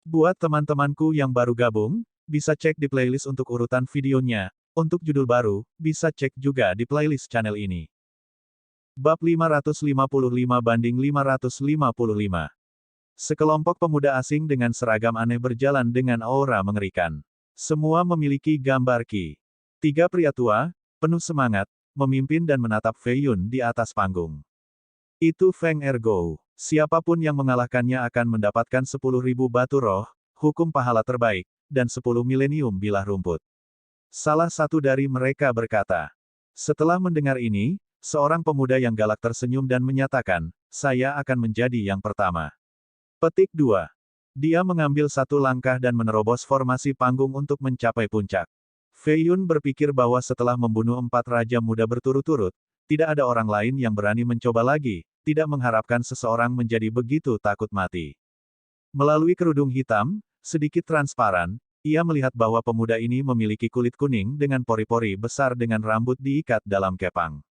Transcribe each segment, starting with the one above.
Buat teman-temanku yang baru gabung, bisa cek di playlist untuk urutan videonya. Untuk judul baru, bisa cek juga di playlist channel ini. Bab 555 banding 555. Sekelompok pemuda asing dengan seragam aneh berjalan dengan aura mengerikan. Semua memiliki gambar Qi. Tiga pria tua, penuh semangat, memimpin dan menatap Fei Yun di atas panggung. Itu Feng Ergo. Siapapun yang mengalahkannya akan mendapatkan 10.000 batu roh, hukum pahala terbaik, dan 10 milenium bilah rumput. Salah satu dari mereka berkata. Setelah mendengar ini, seorang pemuda yang galak tersenyum dan menyatakan, saya akan menjadi yang pertama. Petik 2. Dia mengambil satu langkah dan menerobos formasi panggung untuk mencapai puncak. Fei Yun berpikir bahwa setelah membunuh 4 raja muda berturut-turut, tidak ada orang lain yang berani mencoba lagi, tidak mengharapkan seseorang menjadi begitu takut mati. Melalui kerudung hitam, sedikit transparan, ia melihat bahwa pemuda ini memiliki kulit kuning dengan pori-pori besar dengan rambut diikat dalam kepang.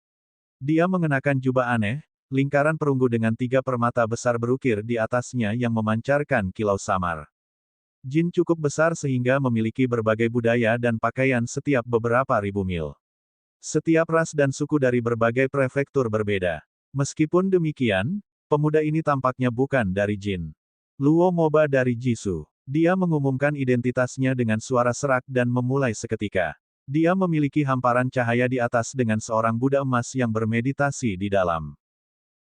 Dia mengenakan jubah aneh, lingkaran perunggu dengan 3 permata besar berukir di atasnya yang memancarkan kilau samar. Jin cukup besar sehingga memiliki berbagai budaya dan pakaian setiap beberapa ribu mil. Setiap ras dan suku dari berbagai prefektur berbeda. Meskipun demikian, pemuda ini tampaknya bukan dari Jin. Luo Moba dari Jisoo. Dia mengumumkan identitasnya dengan suara serak dan memulai seketika. Dia memiliki hamparan cahaya di atas dengan seorang Buddha emas yang bermeditasi di dalam.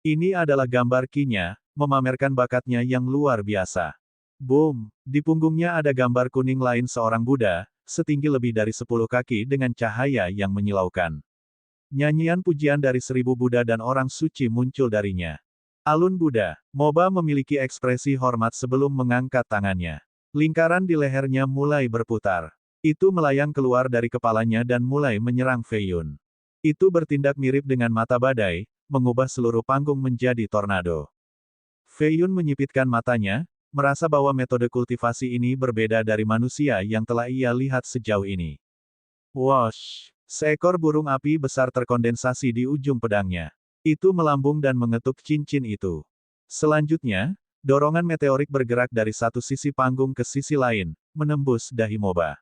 Ini adalah gambar Qi-nya, memamerkan bakatnya yang luar biasa. Boom! Di punggungnya ada gambar kuning lain seorang Buddha, setinggi lebih dari 10 kaki dengan cahaya yang menyilaukan. Nyanyian pujian dari 1000 Buddha dan orang suci muncul darinya. Alun Buddha, Moba memiliki ekspresi hormat sebelum mengangkat tangannya. Lingkaran di lehernya mulai berputar. Itu melayang keluar dari kepalanya dan mulai menyerang Fei Yun. Itu bertindak mirip dengan mata badai, mengubah seluruh panggung menjadi tornado. Fei Yun menyipitkan matanya, merasa bahwa metode kultivasi ini berbeda dari manusia yang telah ia lihat sejauh ini. Wosh! Seekor burung api besar terkondensasi di ujung pedangnya. Itu melambung dan mengetuk cincin itu. Selanjutnya, dorongan meteorik bergerak dari satu sisi panggung ke sisi lain, menembus dahi Moba.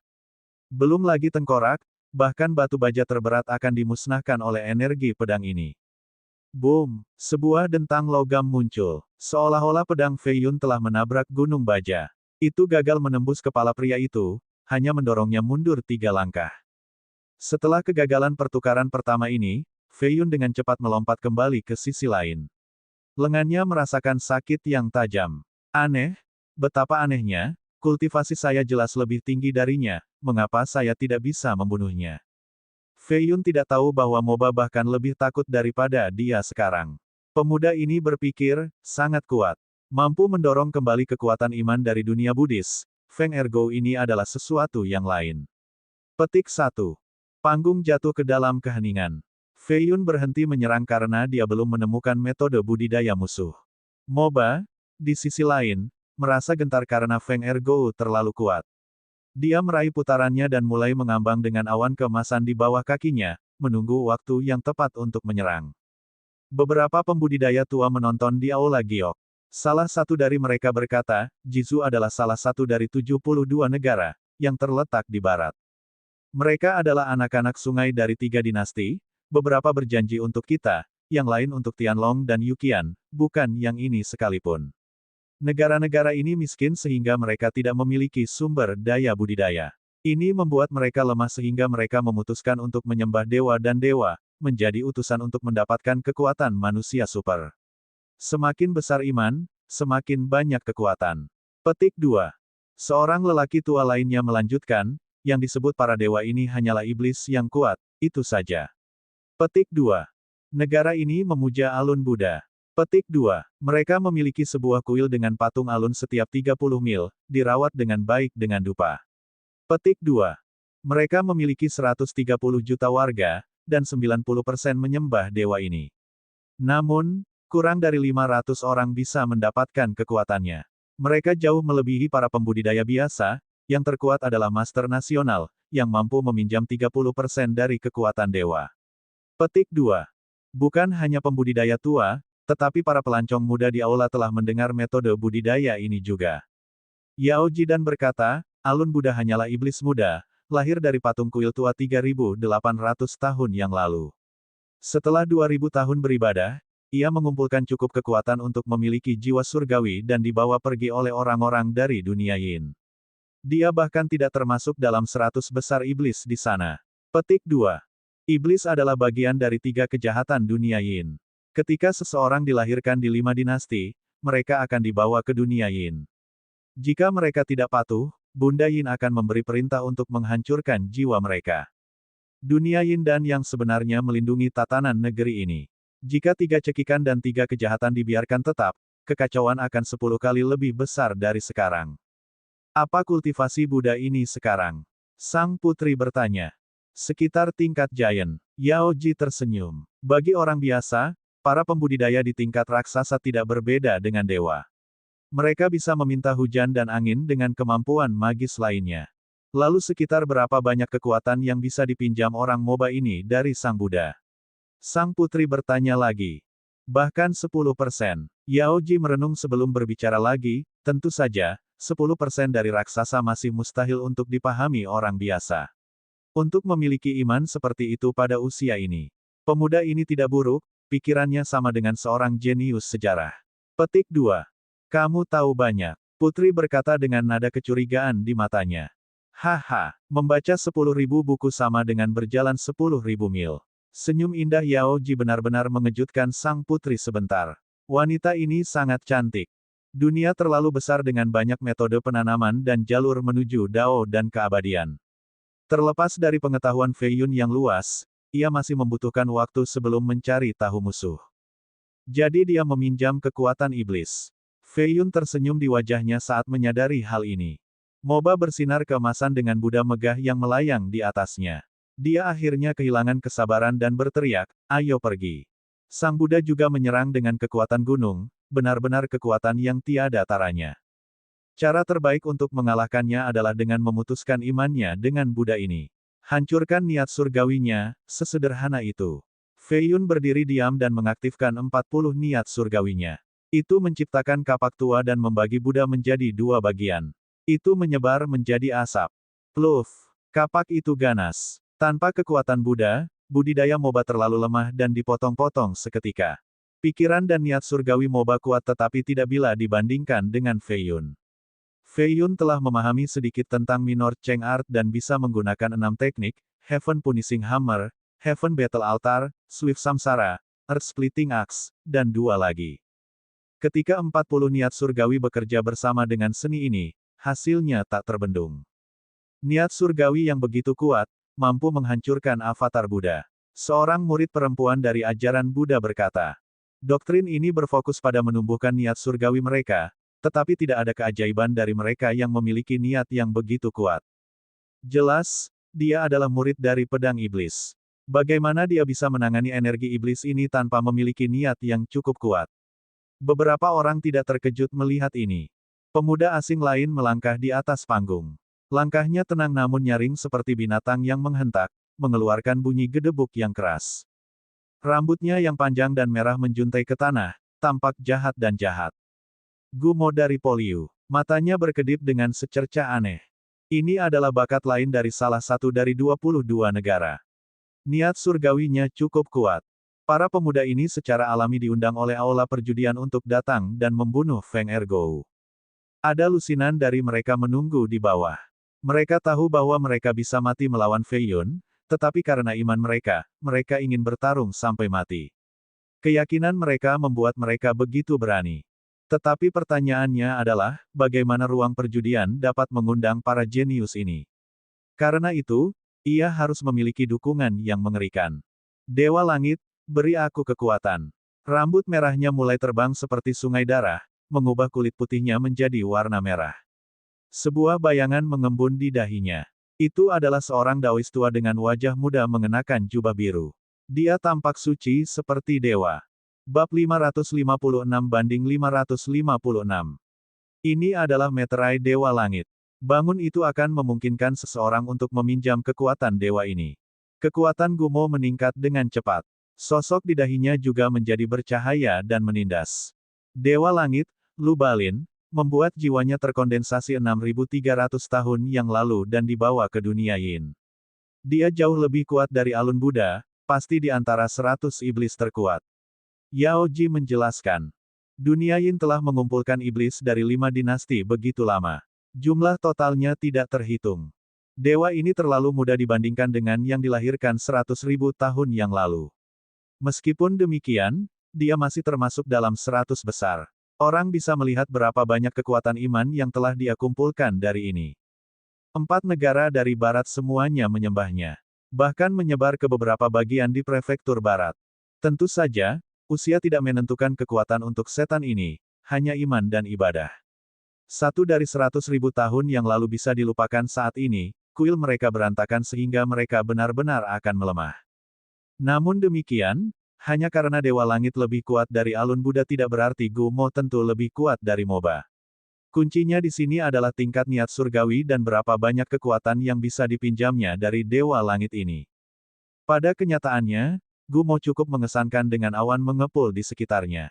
Belum lagi tengkorak, bahkan batu baja terberat akan dimusnahkan oleh energi pedang ini. Boom! Sebuah dentang logam muncul. Seolah-olah pedang Fei Yun telah menabrak gunung baja. Itu gagal menembus kepala pria itu, hanya mendorongnya mundur 3 langkah. Setelah kegagalan pertukaran pertama ini, Fei Yun dengan cepat melompat kembali ke sisi lain. Lengannya merasakan sakit yang tajam. Aneh, betapa anehnya, kultivasi saya jelas lebih tinggi darinya, mengapa saya tidak bisa membunuhnya? Fei Yun tidak tahu bahwa Moba bahkan lebih takut daripada dia sekarang. Pemuda ini berpikir, sangat kuat. Mampu mendorong kembali kekuatan iman dari dunia Buddhis, Feng Ergo ini adalah sesuatu yang lain. Petik 1. Panggung jatuh ke dalam keheningan. Fei Yun berhenti menyerang karena dia belum menemukan metode budidaya musuh. Moba, di sisi lain, merasa gentar karena Feng Ergo terlalu kuat. Dia meraih putarannya dan mulai mengambang dengan awan keemasan di bawah kakinya, menunggu waktu yang tepat untuk menyerang. Beberapa pembudidaya tua menonton di aula giok. Salah satu dari mereka berkata, Jisoo adalah salah satu dari 72 negara, yang terletak di barat. Mereka adalah anak-anak sungai dari 3 dinasti, beberapa berjanji untuk kita, yang lain untuk Tianlong dan Yuqian, bukan yang ini sekalipun. Negara-negara ini miskin sehingga mereka tidak memiliki sumber daya budidaya. Ini membuat mereka lemah sehingga mereka memutuskan untuk menyembah dewa dan dewa, menjadi utusan untuk mendapatkan kekuatan manusia super. Semakin besar iman, semakin banyak kekuatan. Petik 2. Seorang lelaki tua lainnya melanjutkan, yang disebut para dewa ini hanyalah iblis yang kuat, itu saja. Petik 2. Negara ini memuja alun Buddha. Petik 2. Mereka memiliki sebuah kuil dengan patung alun setiap 30 mil, dirawat dengan baik dengan dupa. Petik 2. Mereka memiliki 130 juta warga, dan 90% menyembah dewa ini. Namun, kurang dari 500 orang bisa mendapatkan kekuatannya. Mereka jauh melebihi para pembudidaya biasa, yang terkuat adalah Master Nasional, yang mampu meminjam 30% dari kekuatan dewa. Petik 2. Bukan hanya pembudidaya tua, tetapi para pelancong muda di aula telah mendengar metode budidaya ini juga. Yao Jidan berkata, Alun Buddha hanyalah iblis muda, lahir dari patung kuil tua 3.800 tahun yang lalu. Setelah 2.000 tahun beribadah, ia mengumpulkan cukup kekuatan untuk memiliki jiwa surgawi dan dibawa pergi oleh orang-orang dari dunia Yin. Dia bahkan tidak termasuk dalam 100 besar iblis di sana. Petik 2. Iblis adalah bagian dari 3 kejahatan dunia Yin. Ketika seseorang dilahirkan di 5 dinasti, mereka akan dibawa ke dunia Yin. Jika mereka tidak patuh, Bunda Yin akan memberi perintah untuk menghancurkan jiwa mereka. Dunia Yin dan yang sebenarnya melindungi tatanan negeri ini. Jika 3 cekikan dan 3 kejahatan dibiarkan tetap, kekacauan akan 10 kali lebih besar dari sekarang. Apa kultivasi Buddha ini sekarang? Sang putri bertanya. Sekitar tingkat Giant. Yao Ji tersenyum. Bagi orang biasa, para pembudidaya di tingkat raksasa tidak berbeda dengan dewa. Mereka bisa meminta hujan dan angin dengan kemampuan magis lainnya. Lalu sekitar berapa banyak kekuatan yang bisa dipinjam orang moba ini dari Sang Buddha? Sang putri bertanya lagi. Bahkan 10%. Yao Ji merenung sebelum berbicara lagi, tentu saja, 10% dari raksasa masih mustahil untuk dipahami orang biasa. Untuk memiliki iman seperti itu pada usia ini. Pemuda ini tidak buruk, pikirannya sama dengan seorang jenius sejarah. Petik 2. Kamu tahu banyak. Putri berkata dengan nada kecurigaan di matanya. Haha, membaca 10.000 buku sama dengan berjalan 10.000 mil. Senyum indah Yao Ji benar-benar mengejutkan sang putri sebentar. Wanita ini sangat cantik. Dunia terlalu besar dengan banyak metode penanaman dan jalur menuju Dao dan keabadian. Terlepas dari pengetahuan Fei Yun yang luas, ia masih membutuhkan waktu sebelum mencari tahu musuh. Jadi dia meminjam kekuatan iblis. Fei Yun tersenyum di wajahnya saat menyadari hal ini. Moba bersinar keemasan dengan Buddha megah yang melayang di atasnya. Dia akhirnya kehilangan kesabaran dan berteriak, ayo pergi. Sang Buddha juga menyerang dengan kekuatan gunung, benar-benar kekuatan yang tiada taranya. Cara terbaik untuk mengalahkannya adalah dengan memutuskan imannya dengan Buddha ini. Hancurkan niat surgawinya, sesederhana itu. Fei Yun berdiri diam dan mengaktifkan 40 niat surgawinya. Itu menciptakan kapak tua dan membagi Buddha menjadi 2 bagian. Itu menyebar menjadi asap. Pluf! Kapak itu ganas. Tanpa kekuatan Buddha, budidaya moba terlalu lemah dan dipotong-potong seketika. Pikiran dan niat surgawi moba kuat tetapi tidak bila dibandingkan dengan Fei Yun. Fei Yun telah memahami sedikit tentang Minor Cheng Art dan bisa menggunakan 6 teknik, Heaven Punishing Hammer, Heaven Battle Altar, Swift Samsara, Earth Splitting Axe, dan 2 lagi. Ketika 40 niat surgawi bekerja bersama dengan seni ini, hasilnya tak terbendung. Niat surgawi yang begitu kuat, mampu menghancurkan avatar Buddha. Seorang murid perempuan dari ajaran Buddha berkata, doktrin ini berfokus pada menumbuhkan niat surgawi mereka, tetapi tidak ada keajaiban dari mereka yang memiliki niat yang begitu kuat. Jelas, dia adalah murid dari pedang iblis. Bagaimana dia bisa menangani energi iblis ini tanpa memiliki niat yang cukup kuat? Beberapa orang tidak terkejut melihat ini. Pemuda asing lain melangkah di atas panggung. Langkahnya tenang namun nyaring seperti binatang yang menghentak, mengeluarkan bunyi gedebuk yang keras. Rambutnya yang panjang dan merah menjuntai ke tanah, tampak jahat dan jahat. Gumo dari Poliu. Matanya berkedip dengan secerca aneh. Ini adalah bakat lain dari salah satu dari 22 negara. Niat surgawinya cukup kuat. Para pemuda ini secara alami diundang oleh aula perjudian untuk datang dan membunuh Feng Ergo. Ada lusinan dari mereka menunggu di bawah. Mereka tahu bahwa mereka bisa mati melawan Fei Yun, tetapi karena iman mereka, mereka ingin bertarung sampai mati. Keyakinan mereka membuat mereka begitu berani. Tetapi pertanyaannya adalah, bagaimana ruang perjudian dapat mengundang para jenius ini? Karena itu, ia harus memiliki dukungan yang mengerikan. Dewa Langit, beri aku kekuatan. Rambut merahnya mulai terbang seperti sungai darah, mengubah kulit putihnya menjadi warna merah. Sebuah bayangan mengembun di dahinya. Itu adalah seorang Daois tua dengan wajah muda mengenakan jubah biru. Dia tampak suci seperti dewa. Bab 556-556. Ini adalah meterai Dewa Langit. Bangun itu akan memungkinkan seseorang untuk meminjam kekuatan dewa ini. Kekuatan Gumo meningkat dengan cepat. Sosok di dahinya juga menjadi bercahaya dan menindas. Dewa Langit, Lu Balin, membuat jiwanya terkondensasi 6.300 tahun yang lalu dan dibawa ke dunia Yin. Dia jauh lebih kuat dari alun Buddha, pasti di antara 100 iblis terkuat. Yao Ji menjelaskan. Dunia Yin telah mengumpulkan iblis dari 5 dinasti begitu lama. Jumlah totalnya tidak terhitung. Dewa ini terlalu muda dibandingkan dengan yang dilahirkan 100.000 tahun yang lalu. Meskipun demikian, dia masih termasuk dalam 100 besar. Orang bisa melihat berapa banyak kekuatan iman yang telah dia kumpulkan dari ini. 4 negara dari barat semuanya menyembahnya. Bahkan menyebar ke beberapa bagian di prefektur barat. Tentu saja, usia tidak menentukan kekuatan untuk setan ini, hanya iman dan ibadah. 1 dari 100.000 tahun yang lalu bisa dilupakan saat ini, kuil mereka berantakan sehingga mereka benar-benar akan melemah. Namun demikian, hanya karena Dewa Langit lebih kuat dari alun Buddha tidak berarti Gu Mo tentu lebih kuat dari Moba. Kuncinya di sini adalah tingkat niat surgawi dan berapa banyak kekuatan yang bisa dipinjamnya dari Dewa Langit ini. Pada kenyataannya, Gu Mo cukup mengesankan dengan awan mengepul di sekitarnya.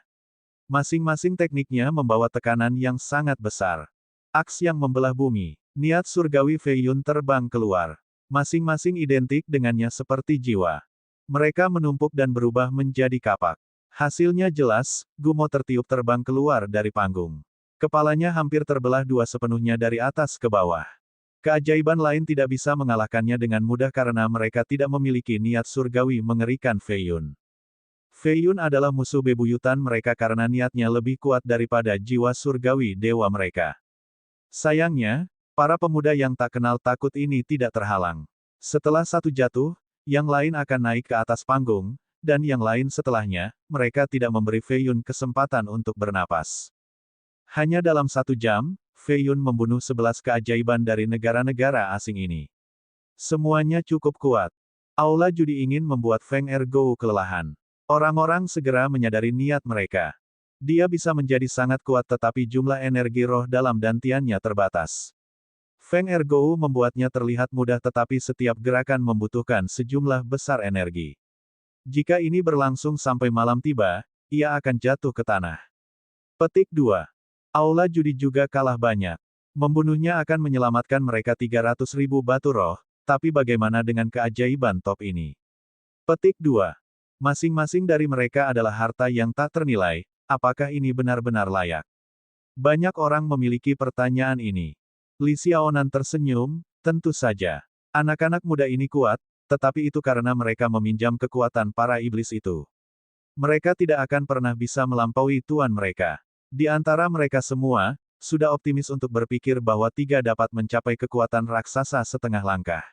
Masing-masing tekniknya membawa tekanan yang sangat besar. Aks yang membelah bumi. Niat surgawi Fei Yun terbang keluar. Masing-masing identik dengannya seperti jiwa. Mereka menumpuk dan berubah menjadi kapak. Hasilnya jelas, Gu Mo tertiup terbang keluar dari panggung. Kepalanya hampir terbelah dua sepenuhnya dari atas ke bawah. Keajaiban lain tidak bisa mengalahkannya dengan mudah karena mereka tidak memiliki niat surgawi mengerikan Fei Yun. Fei Yun adalah musuh bebuyutan mereka karena niatnya lebih kuat daripada jiwa surgawi dewa mereka. Sayangnya, para pemuda yang tak kenal takut ini tidak terhalang. Setelah satu jatuh, yang lain akan naik ke atas panggung, dan yang lain setelahnya, mereka tidak memberi Fei Yun kesempatan untuk bernapas. Hanya dalam 1 jam, Fei Yun membunuh 11 keajaiban dari negara-negara asing ini. Semuanya cukup kuat. Aula judi ingin membuat Feng Ergo kelelahan. Orang-orang segera menyadari niat mereka. Dia bisa menjadi sangat kuat tetapi jumlah energi roh dalam dantiannya terbatas. Feng Ergo membuatnya terlihat mudah tetapi setiap gerakan membutuhkan sejumlah besar energi. Jika ini berlangsung sampai malam tiba, ia akan jatuh ke tanah. Petik 2. Aula judi juga kalah banyak. Membunuhnya akan menyelamatkan mereka 300.000 batu roh, tapi bagaimana dengan keajaiban top ini? Petik 2. Masing-masing dari mereka adalah harta yang tak ternilai, apakah ini benar-benar layak? Banyak orang memiliki pertanyaan ini. Li Xiaonan tersenyum, tentu saja. Anak-anak muda ini kuat, tetapi itu karena mereka meminjam kekuatan para iblis itu. Mereka tidak akan pernah bisa melampaui tuan mereka. Di antara mereka semua, sudah optimis untuk berpikir bahwa 3 dapat mencapai kekuatan raksasa setengah langkah.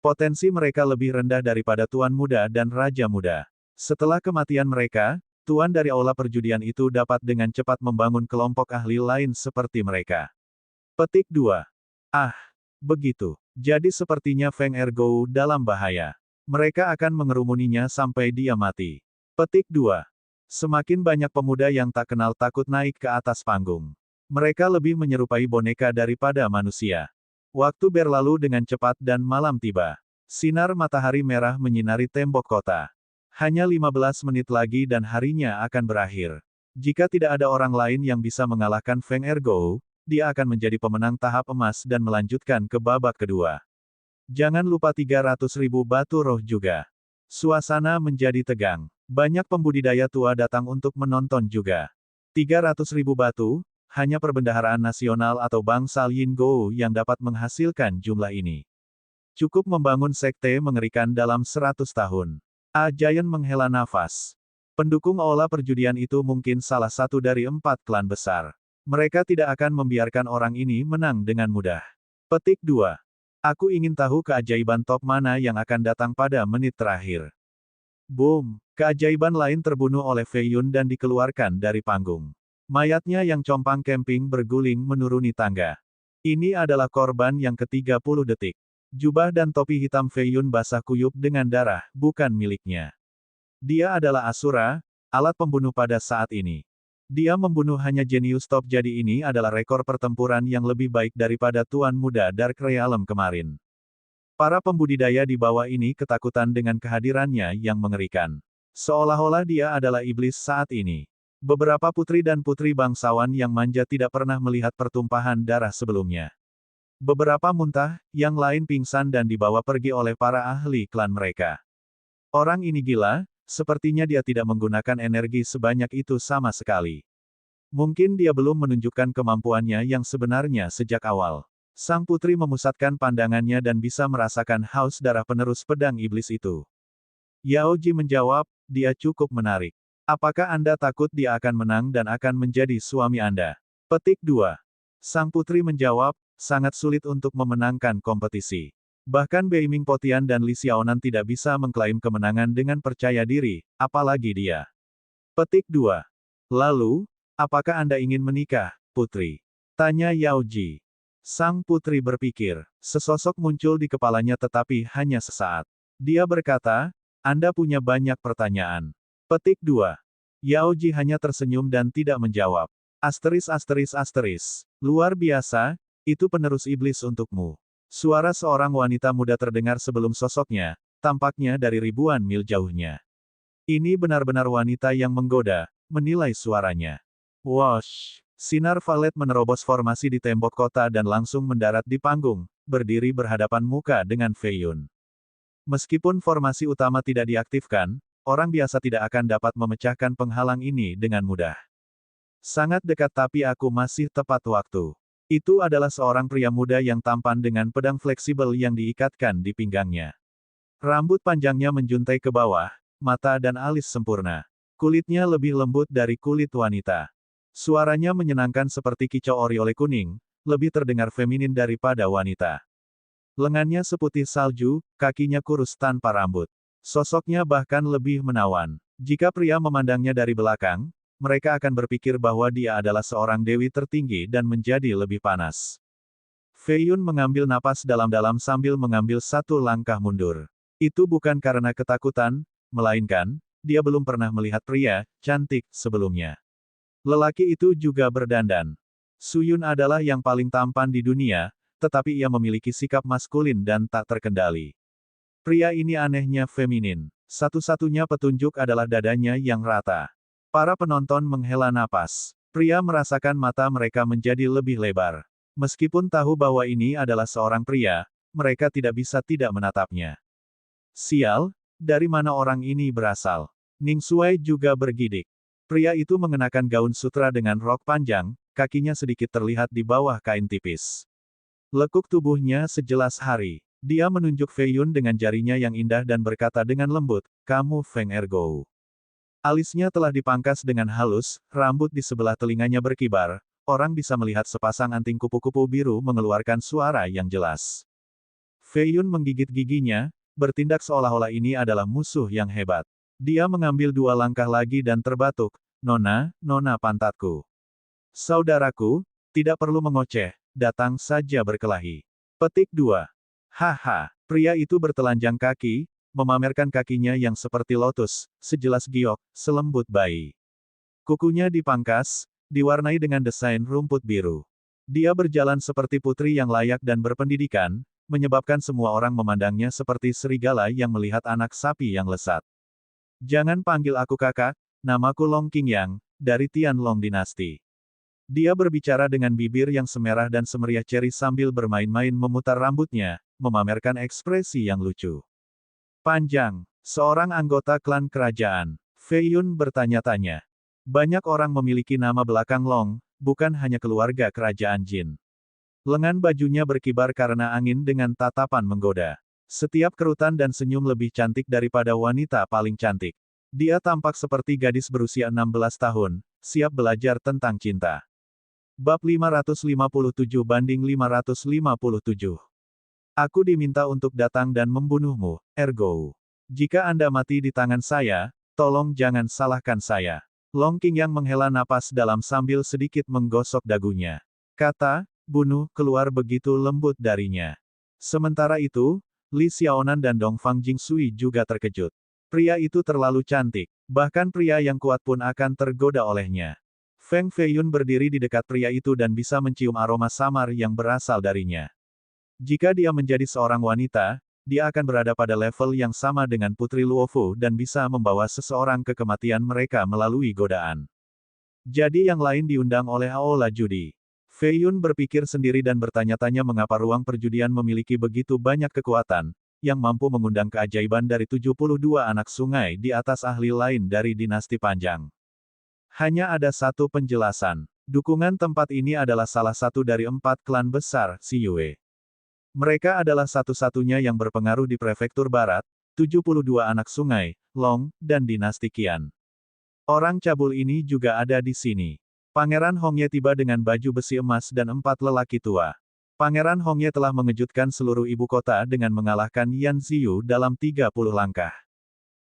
Potensi mereka lebih rendah daripada Tuan Muda dan Raja Muda. Setelah kematian mereka, Tuan dari aula perjudian itu dapat dengan cepat membangun kelompok ahli lain seperti mereka. Petik 2. Ah, begitu. Jadi sepertinya Feng Ergo dalam bahaya. Mereka akan mengerumuninya sampai dia mati. Petik 2. Semakin banyak pemuda yang tak kenal takut naik ke atas panggung. Mereka lebih menyerupai boneka daripada manusia. Waktu berlalu dengan cepat dan malam tiba. Sinar matahari merah menyinari tembok kota. Hanya 15 menit lagi dan harinya akan berakhir. Jika tidak ada orang lain yang bisa mengalahkan Feng Ergo, dia akan menjadi pemenang tahap emas dan melanjutkan ke babak kedua. Jangan lupa 300.000 batu roh juga. Suasana menjadi tegang. Banyak pembudidaya tua datang untuk menonton juga. 300.000 batu, hanya perbendaharaan nasional atau bangsal Yinggo yang dapat menghasilkan jumlah ini. Cukup membangun sekte mengerikan dalam 100 tahun. A Giant menghela nafas. Pendukung aula perjudian itu mungkin salah satu dari 4 klan besar. Mereka tidak akan membiarkan orang ini menang dengan mudah. Petik 2. Aku ingin tahu keajaiban top mana yang akan datang pada menit terakhir. Boom! Keajaiban lain terbunuh oleh Fei Yun dan dikeluarkan dari panggung. Mayatnya yang compang camping berguling menuruni tangga. Ini adalah korban yang ke-30 detik. Jubah dan topi hitam Fei Yun basah kuyup dengan darah, bukan miliknya. Dia adalah Asura, alat pembunuh pada saat ini. Dia membunuh hanya jenius top jadi ini adalah rekor pertempuran yang lebih baik daripada Tuan Muda Dark Realm kemarin. Para pembudidaya di bawah ini ketakutan dengan kehadirannya yang mengerikan. Seolah-olah dia adalah iblis saat ini. Beberapa putri dan putri bangsawan yang manja tidak pernah melihat pertumpahan darah sebelumnya. Beberapa muntah, yang lain pingsan dan dibawa pergi oleh para ahli klan mereka. Orang ini gila, sepertinya dia tidak menggunakan energi sebanyak itu sama sekali. Mungkin dia belum menunjukkan kemampuannya yang sebenarnya sejak awal. Sang putri memusatkan pandangannya dan bisa merasakan haus darah penerus pedang iblis itu. Yao Ji menjawab, dia cukup menarik. Apakah Anda takut dia akan menang dan akan menjadi suami Anda? Petik 2. Sang putri menjawab, sangat sulit untuk memenangkan kompetisi. Bahkan Beiming Potian dan Li Xiaonan tidak bisa mengklaim kemenangan dengan percaya diri, apalagi dia. Petik 2. Lalu, apakah Anda ingin menikah, putri? Tanya Yao Ji. Sang putri berpikir, sesosok muncul di kepalanya tetapi hanya sesaat. Dia berkata, Anda punya banyak pertanyaan. Petik 2. Yao Ji hanya tersenyum dan tidak menjawab. Asteris asteris asteris. Luar biasa, itu penerus iblis untukmu. Suara seorang wanita muda terdengar sebelum sosoknya, tampaknya dari ribuan mil jauhnya. Ini benar-benar wanita yang menggoda, menilai suaranya. Wosh! Sinar valet menerobos formasi di tembok kota dan langsung mendarat di panggung, berdiri berhadapan muka dengan Fei Yun. Meskipun formasi utama tidak diaktifkan, orang biasa tidak akan dapat memecahkan penghalang ini dengan mudah. Sangat dekat tapi aku masih tepat waktu. Itu adalah seorang pria muda yang tampan dengan pedang fleksibel yang diikatkan di pinggangnya. Rambut panjangnya menjuntai ke bawah, mata dan alis sempurna. Kulitnya lebih lembut dari kulit wanita. Suaranya menyenangkan seperti kicau oriole kuning, lebih terdengar feminin daripada wanita. Lengannya seputih salju, kakinya kurus tanpa rambut. Sosoknya bahkan lebih menawan. Jika pria memandangnya dari belakang, mereka akan berpikir bahwa dia adalah seorang dewi tertinggi dan menjadi lebih panas. Fei Yun mengambil napas dalam-dalam sambil mengambil satu langkah mundur. Itu bukan karena ketakutan, melainkan, dia belum pernah melihat pria cantik sebelumnya. Lelaki itu juga berdandan. Su Yun adalah yang paling tampan di dunia, tetapi ia memiliki sikap maskulin dan tak terkendali. Pria ini anehnya feminin. Satu-satunya petunjuk adalah dadanya yang rata. Para penonton menghela napas. Pria merasakan mata mereka menjadi lebih lebar. Meskipun tahu bahwa ini adalah seorang pria, mereka tidak bisa tidak menatapnya. Sial, dari mana orang ini berasal? Ning Shuai juga bergidik. Pria itu mengenakan gaun sutra dengan rok panjang, kakinya sedikit terlihat di bawah kain tipis. Lekuk tubuhnya sejelas hari. Dia menunjuk Fei Yun dengan jarinya yang indah dan berkata dengan lembut, kamu Feng Ergo. Alisnya telah dipangkas dengan halus, rambut di sebelah telinganya berkibar, orang bisa melihat sepasang anting kupu-kupu biru mengeluarkan suara yang jelas. Fei Yun menggigit giginya, bertindak seolah-olah ini adalah musuh yang hebat. Dia mengambil 2 langkah lagi dan terbatuk, Nona, nona pantatku. Saudaraku, tidak perlu mengoceh, datang saja berkelahi. Petik 2. Haha, pria itu bertelanjang kaki, memamerkan kakinya yang seperti lotus, sejelas giok, selembut bayi. Kukunya dipangkas, diwarnai dengan desain rumput biru. Dia berjalan seperti putri yang layak dan berpendidikan, menyebabkan semua orang memandangnya seperti serigala yang melihat anak sapi yang lesat. Jangan panggil aku kakak, namaku Long Qingyang, dari Tianlong Dinasti. Dia berbicara dengan bibir yang semerah dan semeriah ceri sambil bermain-main memutar rambutnya, memamerkan ekspresi yang lucu. Panjang, seorang anggota klan kerajaan. Fei Yun bertanya-tanya. Banyak orang memiliki nama belakang Long, bukan hanya keluarga kerajaan Jin. Lengan bajunya berkibar karena angin dengan tatapan menggoda. Setiap kerutan dan senyum lebih cantik daripada wanita paling cantik. Dia tampak seperti gadis berusia 16 tahun, siap belajar tentang cinta. Bab 557-557. Aku diminta untuk datang dan membunuhmu, Ergo. Jika Anda mati di tangan saya, tolong jangan salahkan saya. Long Qingyang menghela napas dalam sambil sedikit menggosok dagunya. Kata, bunuh, keluar begitu lembut darinya. Sementara itu, Li Xiaonan dan Dongfang Jingsui juga terkejut. Pria itu terlalu cantik, bahkan pria yang kuat pun akan tergoda olehnya. Feng Fei Yun berdiri di dekat pria itu dan bisa mencium aroma samar yang berasal darinya. Jika dia menjadi seorang wanita, dia akan berada pada level yang sama dengan Putri Luofu dan bisa membawa seseorang ke kematian mereka melalui godaan. Jadi yang lain diundang oleh aula judi. Fei Yun berpikir sendiri dan bertanya-tanya mengapa ruang perjudian memiliki begitu banyak kekuatan, yang mampu mengundang keajaiban dari 72 anak sungai di atas ahli lain dari dinasti panjang. Hanya ada satu penjelasan. Dukungan tempat ini adalah salah satu dari 4 klan besar, Siyue. Mereka adalah satu-satunya yang berpengaruh di prefektur barat, 72 anak sungai, Long, dan dinasti Qian. Orang cabul ini juga ada di sini. Pangeran Hongye tiba dengan baju besi emas dan 4 lelaki tua. Pangeran Hongye telah mengejutkan seluruh ibu kota dengan mengalahkan Yan Ziyu dalam 30 langkah.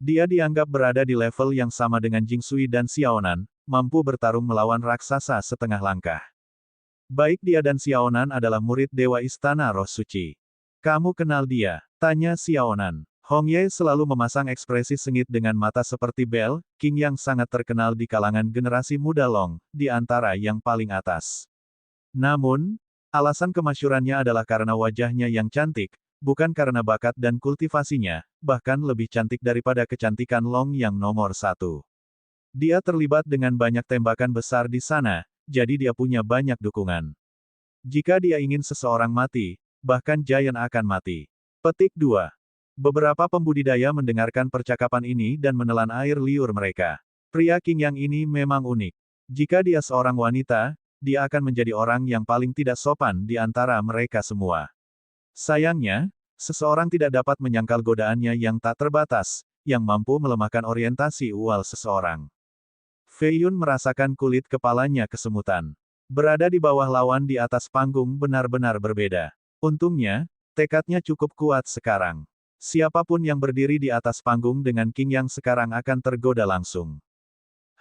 Dia dianggap berada di level yang sama dengan Jing Sui dan Xiaonan, mampu bertarung melawan raksasa setengah langkah. Baik dia dan Xiaonan adalah murid Dewa Istana Roh Suci. Kamu kenal dia? Tanya Xiaonan. Hongye selalu memasang ekspresi sengit dengan mata seperti Bel, King yang sangat terkenal di kalangan generasi muda Long, di antara yang paling atas. Namun, alasan kemasyurannya adalah karena wajahnya yang cantik, bukan karena bakat dan kultivasinya, bahkan lebih cantik daripada kecantikan Long yang nomor 1. Dia terlibat dengan banyak tembakan besar di sana, jadi dia punya banyak dukungan. Jika dia ingin seseorang mati, bahkan Giant akan mati. Petik 2. Beberapa pembudidaya mendengarkan percakapan ini dan menelan air liur mereka. Pria King yang ini memang unik. Jika dia seorang wanita, dia akan menjadi orang yang paling tidak sopan di antara mereka semua. Sayangnya, seseorang tidak dapat menyangkal godaannya yang tak terbatas, yang mampu melemahkan orientasi ual seseorang. Fei Yun merasakan kulit kepalanya kesemutan. Berada di bawah lawan di atas panggung benar-benar berbeda. Untungnya, tekadnya cukup kuat sekarang. Siapapun yang berdiri di atas panggung dengan King Yang sekarang akan tergoda langsung.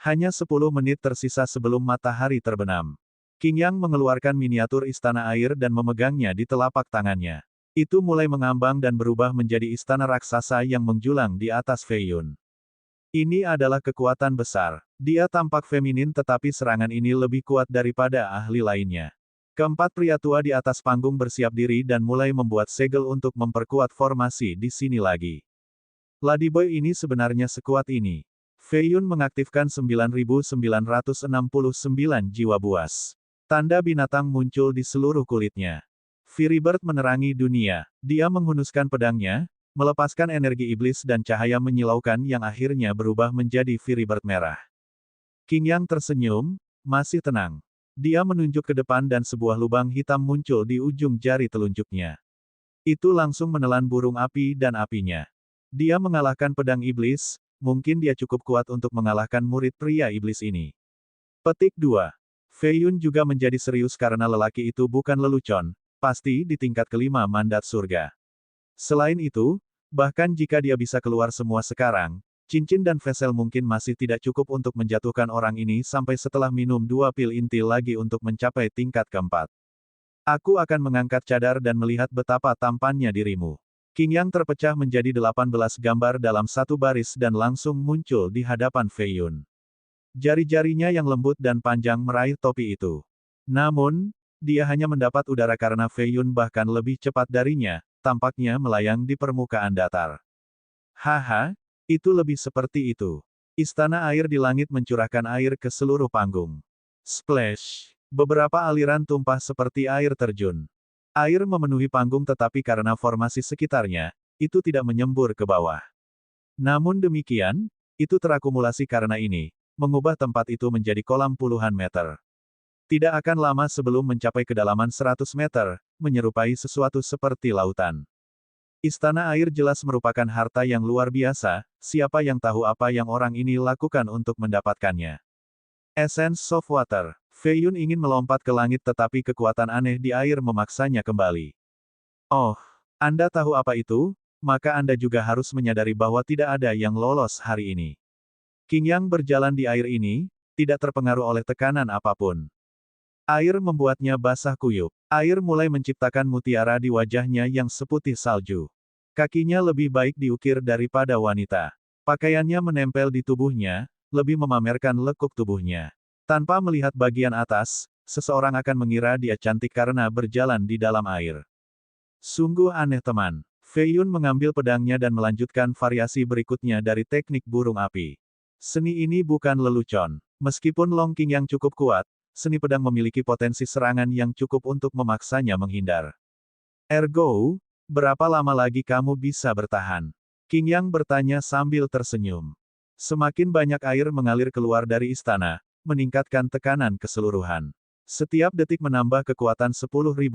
Hanya 10 menit tersisa sebelum matahari terbenam. King Yang mengeluarkan miniatur istana air dan memegangnya di telapak tangannya. Itu mulai mengambang dan berubah menjadi istana raksasa yang menjulang di atas Fei Yun. Ini adalah kekuatan besar. Dia tampak feminin tetapi serangan ini lebih kuat daripada ahli lainnya. Keempat pria tua di atas panggung bersiap diri dan mulai membuat segel untuk memperkuat formasi di sini lagi. Ladyboy ini sebenarnya sekuat ini. Fei Yun mengaktifkan 9.969 jiwa buas. Tanda binatang muncul di seluruh kulitnya. Firibird menerangi dunia. Dia menghunuskan pedangnya, melepaskan energi iblis dan cahaya menyilaukan yang akhirnya berubah menjadi Firibird merah. King Yang tersenyum, masih tenang. Dia menunjuk ke depan dan sebuah lubang hitam muncul di ujung jari telunjuknya. Itu langsung menelan burung api dan apinya. Dia mengalahkan pedang iblis, mungkin dia cukup kuat untuk mengalahkan murid pria iblis ini. Petik 2. Fei Yun juga menjadi serius karena lelaki itu bukan lelucon, pasti di tingkat kelima mandat surga. Selain itu, bahkan jika dia bisa keluar semua sekarang, cincin dan vesel mungkin masih tidak cukup untuk menjatuhkan orang ini sampai setelah minum 2 pil intil lagi untuk mencapai tingkat keempat. Aku akan mengangkat cadar dan melihat betapa tampannya dirimu. King Yang terpecah menjadi 18 gambar dalam satu baris dan langsung muncul di hadapan Fei Yun. Jari-jarinya yang lembut dan panjang meraih topi itu. Namun, dia hanya mendapat udara karena Fei Yun bahkan lebih cepat darinya, tampaknya melayang di permukaan datar. Haha. Itu lebih seperti itu. Istana air di langit mencurahkan air ke seluruh panggung. Splash! Beberapa aliran tumpah seperti air terjun. Air memenuhi panggung tetapi karena formasi sekitarnya, itu tidak menyembur ke bawah. Namun demikian, itu terakumulasi karena ini, mengubah tempat itu menjadi kolam puluhan meter. Tidak akan lama sebelum mencapai kedalaman 100 meter, menyerupai sesuatu seperti lautan. Istana air jelas merupakan harta yang luar biasa, siapa yang tahu apa yang orang ini lakukan untuk mendapatkannya. Essence of Water. Fei Yun ingin melompat ke langit tetapi kekuatan aneh di air memaksanya kembali. Oh, Anda tahu apa itu? Maka Anda juga harus menyadari bahwa tidak ada yang lolos hari ini. King Yang berjalan di air ini, tidak terpengaruh oleh tekanan apapun. Air membuatnya basah kuyup. Air mulai menciptakan mutiara di wajahnya yang seputih salju. Kakinya lebih baik diukir daripada wanita. Pakaiannya menempel di tubuhnya, lebih memamerkan lekuk tubuhnya. Tanpa melihat bagian atas, seseorang akan mengira dia cantik karena berjalan di dalam air. Sungguh aneh teman. Fei Yun mengambil pedangnya dan melanjutkan variasi berikutnya dari teknik burung api. Seni ini bukan lelucon. Meskipun Long Qing yang cukup kuat, seni pedang memiliki potensi serangan yang cukup untuk memaksanya menghindar. Ergo, berapa lama lagi kamu bisa bertahan? Qing Yang bertanya sambil tersenyum. Semakin banyak air mengalir keluar dari istana, meningkatkan tekanan keseluruhan. Setiap detik menambah kekuatan 10.000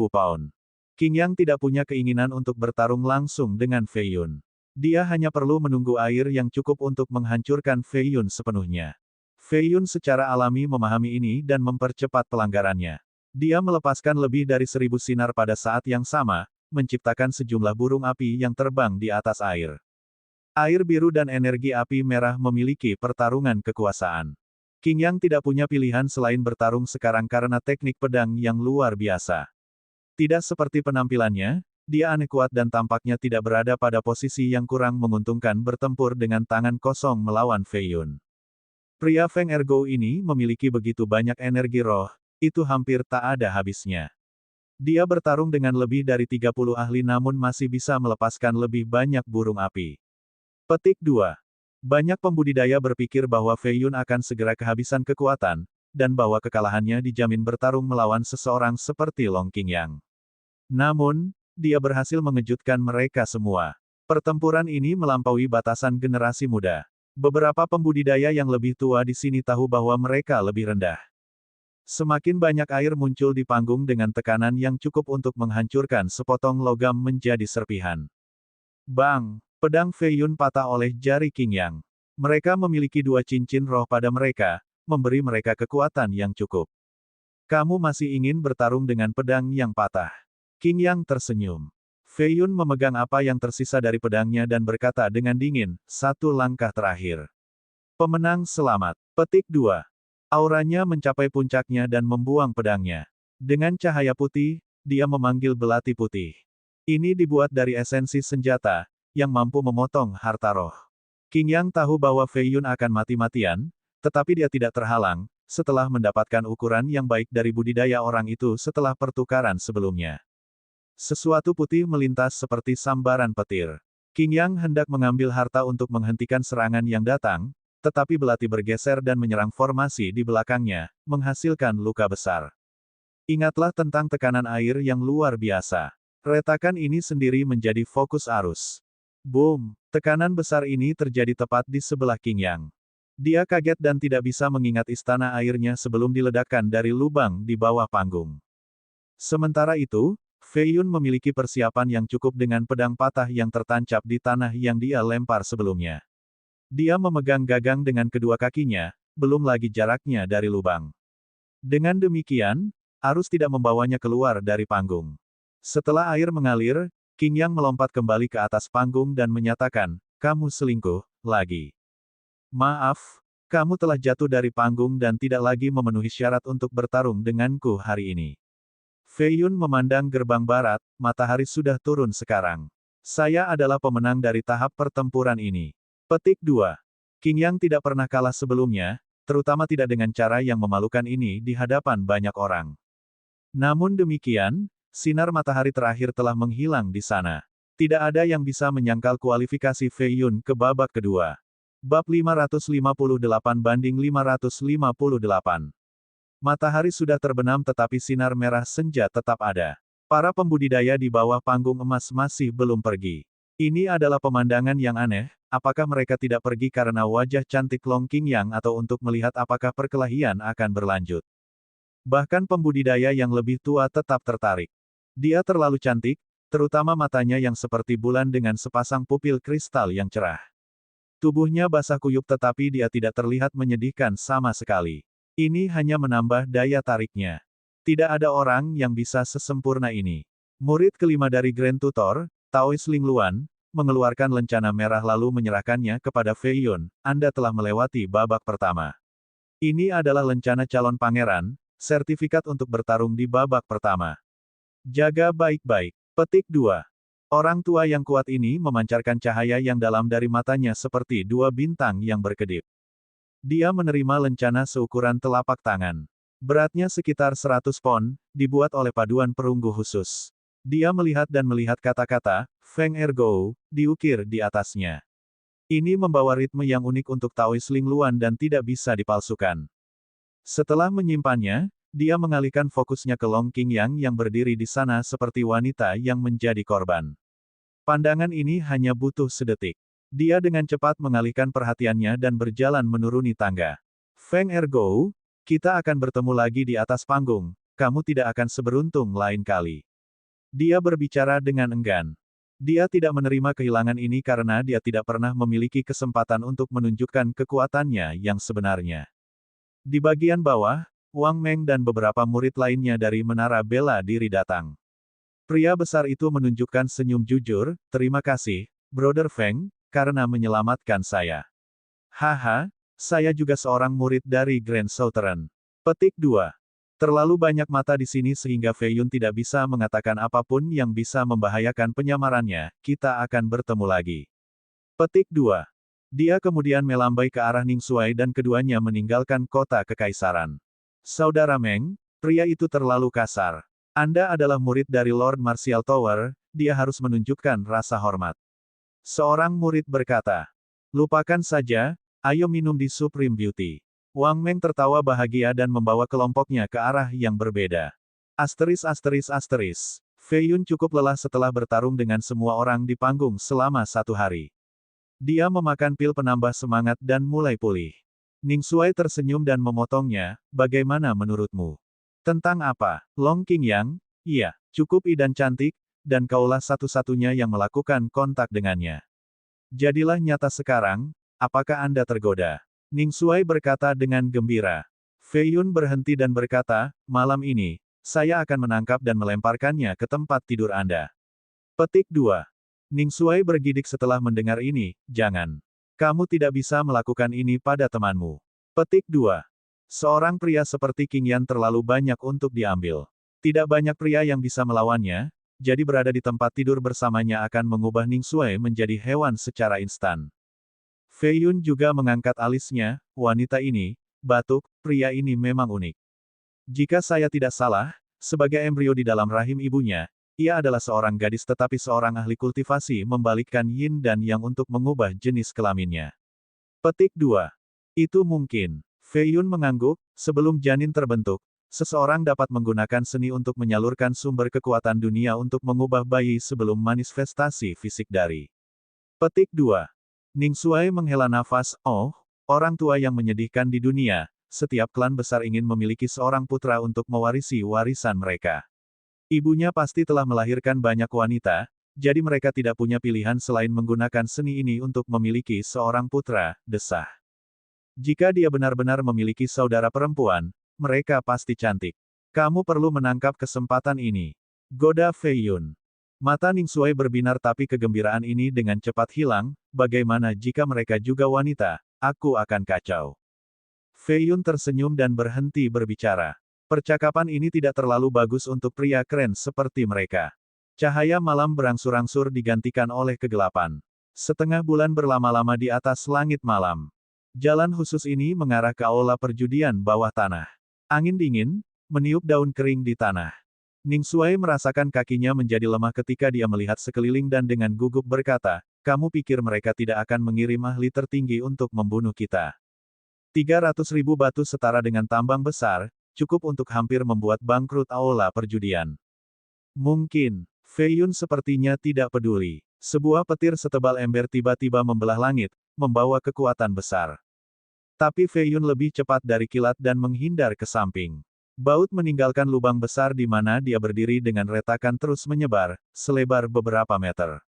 pound. Qing Yang tidak punya keinginan untuk bertarung langsung dengan Fei Yun. Dia hanya perlu menunggu air yang cukup untuk menghancurkan Fei Yun sepenuhnya. Fei Yun secara alami memahami ini dan mempercepat pelanggarannya. Dia melepaskan lebih dari 1.000 sinar pada saat yang sama, menciptakan sejumlah burung api yang terbang di atas air. Air biru dan energi api merah memiliki pertarungan kekuasaan. Qing Yang tidak punya pilihan selain bertarung sekarang karena teknik pedang yang luar biasa. Tidak seperti penampilannya, dia aneh kuat dan tampaknya tidak berada pada posisi yang kurang menguntungkan bertempur dengan tangan kosong melawan Fei Yun. Pria Feng Ergo ini memiliki begitu banyak energi roh, itu hampir tak ada habisnya. Dia bertarung dengan lebih dari 30 ahli namun masih bisa melepaskan lebih banyak burung api. Petik 2. Banyak pembudidaya berpikir bahwa Fei Yun akan segera kehabisan kekuatan, dan bahwa kekalahannya dijamin bertarung melawan seseorang seperti Long Qing Yang. Namun, dia berhasil mengejutkan mereka semua. Pertempuran ini melampaui batasan generasi muda. Beberapa pembudidaya yang lebih tua di sini tahu bahwa mereka lebih rendah. Semakin banyak air muncul di panggung dengan tekanan yang cukup untuk menghancurkan sepotong logam menjadi serpihan. Bang! Pedang Fei Yun patah oleh jari Qing Yang. Mereka memiliki 2 cincin roh pada mereka, memberi mereka kekuatan yang cukup. Kamu masih ingin bertarung dengan pedang yang patah? Qing Yang tersenyum. Fei Yun memegang apa yang tersisa dari pedangnya dan berkata dengan dingin, 1 langkah terakhir. Pemenang selamat. Petik 2. Auranya mencapai puncaknya dan membuang pedangnya. Dengan cahaya putih, dia memanggil belati putih. Ini dibuat dari esensi senjata, yang mampu memotong harta roh. Qing Yang tahu bahwa Fei Yun akan mati-matian, tetapi dia tidak terhalang, setelah mendapatkan ukuran yang baik dari budidaya orang itu setelah pertukaran sebelumnya. Sesuatu putih melintas seperti sambaran petir. Qing Yang hendak mengambil harta untuk menghentikan serangan yang datang, tetapi belati bergeser dan menyerang formasi di belakangnya, menghasilkan luka besar. Ingatlah tentang tekanan air yang luar biasa. Retakan ini sendiri menjadi fokus arus. Boom! Tekanan besar ini terjadi tepat di sebelah Qing Yang. Dia kaget dan tidak bisa mengingat istana airnya sebelum diledakkan dari lubang di bawah panggung. Sementara itu, Fei Yun memiliki persiapan yang cukup dengan pedang patah yang tertancap di tanah yang dia lempar sebelumnya. Dia memegang gagang dengan kedua kakinya, belum lagi jaraknya dari lubang. Dengan demikian, arus tidak membawanya keluar dari panggung. Setelah air mengalir, Qing Yang melompat kembali ke atas panggung dan menyatakan, kamu selingkuh, lagi. Maaf, kamu telah jatuh dari panggung dan tidak lagi memenuhi syarat untuk bertarung denganku hari ini. Fei Yun memandang gerbang barat, matahari sudah turun sekarang. Saya adalah pemenang dari tahap pertempuran ini. Petik 2. Qing Yang tidak pernah kalah sebelumnya, terutama tidak dengan cara yang memalukan ini di hadapan banyak orang. Namun demikian, sinar matahari terakhir telah menghilang di sana. Tidak ada yang bisa menyangkal kualifikasi Fei Yun ke babak kedua. Bab 558-558. Matahari sudah terbenam tetapi sinar merah senja tetap ada. Para pembudidaya di bawah panggung emas masih belum pergi. Ini adalah pemandangan yang aneh, apakah mereka tidak pergi karena wajah cantik Long Qing Yang atau untuk melihat apakah perkelahian akan berlanjut. Bahkan pembudidaya yang lebih tua tetap tertarik. Dia terlalu cantik, terutama matanya yang seperti bulan dengan sepasang pupil kristal yang cerah. Tubuhnya basah kuyup tetapi dia tidak terlihat menyedihkan sama sekali. Ini hanya menambah daya tariknya. Tidak ada orang yang bisa sesempurna ini. Murid kelima dari Grand Tutor, Taois Ling Luan, mengeluarkan lencana merah lalu menyerahkannya kepada Fei Yun. Anda telah melewati babak pertama. Ini adalah lencana calon pangeran, sertifikat untuk bertarung di babak pertama. Jaga baik-baik. Petik 2. Orang tua yang kuat ini memancarkan cahaya yang dalam dari matanya seperti 2 bintang yang berkedip. Dia menerima lencana seukuran telapak tangan. Beratnya sekitar 100 pon, dibuat oleh paduan perunggu khusus. Dia melihat dan melihat kata-kata, Feng Ergo, diukir di atasnya. Ini membawa ritme yang unik untuk Taois Ling Luan dan tidak bisa dipalsukan. Setelah menyimpannya, dia mengalihkan fokusnya ke Long Qingyang yang berdiri di sana seperti wanita yang menjadi korban. Pandangan ini hanya butuh sedetik. Dia dengan cepat mengalihkan perhatiannya dan berjalan menuruni tangga. Feng Ergo, kita akan bertemu lagi di atas panggung, kamu tidak akan seberuntung lain kali. Dia berbicara dengan enggan. Dia tidak menerima kehilangan ini karena dia tidak pernah memiliki kesempatan untuk menunjukkan kekuatannya yang sebenarnya. Di bagian bawah, Wang Meng dan beberapa murid lainnya dari Menara Bela Diri datang. Pria besar itu menunjukkan senyum jujur, terima kasih, Brother Feng, karena menyelamatkan saya. Haha, saya juga seorang murid dari Grand Southern. Petik 2. Terlalu banyak mata di sini sehingga Fei Yun tidak bisa mengatakan apapun yang bisa membahayakan penyamarannya, kita akan bertemu lagi. Petik 2. Dia kemudian melambai ke arah Ning Xuai dan keduanya meninggalkan kota kekaisaran. Saudara Meng, pria itu terlalu kasar. Anda adalah murid dari Lord Martial Tower, dia harus menunjukkan rasa hormat. Seorang murid berkata, lupakan saja, ayo minum di Supreme Beauty. Wang Meng tertawa bahagia dan membawa kelompoknya ke arah yang berbeda. *****. Fei Yun cukup lelah setelah bertarung dengan semua orang di panggung selama 1 hari. Dia memakan pil penambah semangat dan mulai pulih. Ning Xuai tersenyum dan memotongnya, bagaimana menurutmu? Tentang apa? Long Qingyang? Iya, cukup dan cantik, dan kaulah satu-satunya yang melakukan kontak dengannya. Jadilah nyata sekarang, apakah Anda tergoda? Ning Xuai berkata dengan gembira. Fei Yun berhenti dan berkata, malam ini, saya akan menangkap dan melemparkannya ke tempat tidur Anda. Petik 2. Ning Xuai bergidik setelah mendengar ini, jangan. Kamu tidak bisa melakukan ini pada temanmu. Petik 2. Seorang pria seperti Qingyan terlalu banyak untuk diambil. Tidak banyak pria yang bisa melawannya, jadi berada di tempat tidur bersamanya akan mengubah Ning Xuai menjadi hewan secara instan. Fei Yun juga mengangkat alisnya, wanita ini, batuk, pria ini memang unik. Jika saya tidak salah, sebagai embrio di dalam rahim ibunya, ia adalah seorang gadis tetapi seorang ahli kultivasi membalikkan yin dan yang untuk mengubah jenis kelaminnya. Petik 2. Itu mungkin. Fei Yun mengangguk, sebelum janin terbentuk, seseorang dapat menggunakan seni untuk menyalurkan sumber kekuatan dunia untuk mengubah bayi sebelum manifestasi fisik dari. Petik 2. Ning Xuai menghela nafas, oh, orang tua yang menyedihkan di dunia, setiap klan besar ingin memiliki seorang putra untuk mewarisi warisan mereka. Ibunya pasti telah melahirkan banyak wanita, jadi mereka tidak punya pilihan selain menggunakan seni ini untuk memiliki seorang putra, desah. Jika dia benar-benar memiliki saudara perempuan, mereka pasti cantik. Kamu perlu menangkap kesempatan ini. Goda Fei Yun. Mata Ning Xuai berbinar tapi kegembiraan ini dengan cepat hilang, bagaimana jika mereka juga wanita, aku akan kacau. Fei Yun tersenyum dan berhenti berbicara. Percakapan ini tidak terlalu bagus untuk pria keren seperti mereka. Cahaya malam berangsur-angsur digantikan oleh kegelapan. Setengah bulan berlama-lama di atas langit malam. Jalan khusus ini mengarah ke aula perjudian bawah tanah. Angin dingin, meniup daun kering di tanah. Ning Xuai merasakan kakinya menjadi lemah ketika dia melihat sekeliling dan dengan gugup berkata, kamu pikir mereka tidak akan mengirim ahli tertinggi untuk membunuh kita? 300.000 batu setara dengan tambang besar, cukup untuk hampir membuat bangkrut aula perjudian. Mungkin, Fei Yun sepertinya tidak peduli. Sebuah petir setebal ember tiba-tiba membelah langit, membawa kekuatan besar. Tapi Fei Yun lebih cepat dari kilat dan menghindar ke samping. Baut meninggalkan lubang besar di mana dia berdiri dengan retakan terus menyebar, selebar beberapa meter.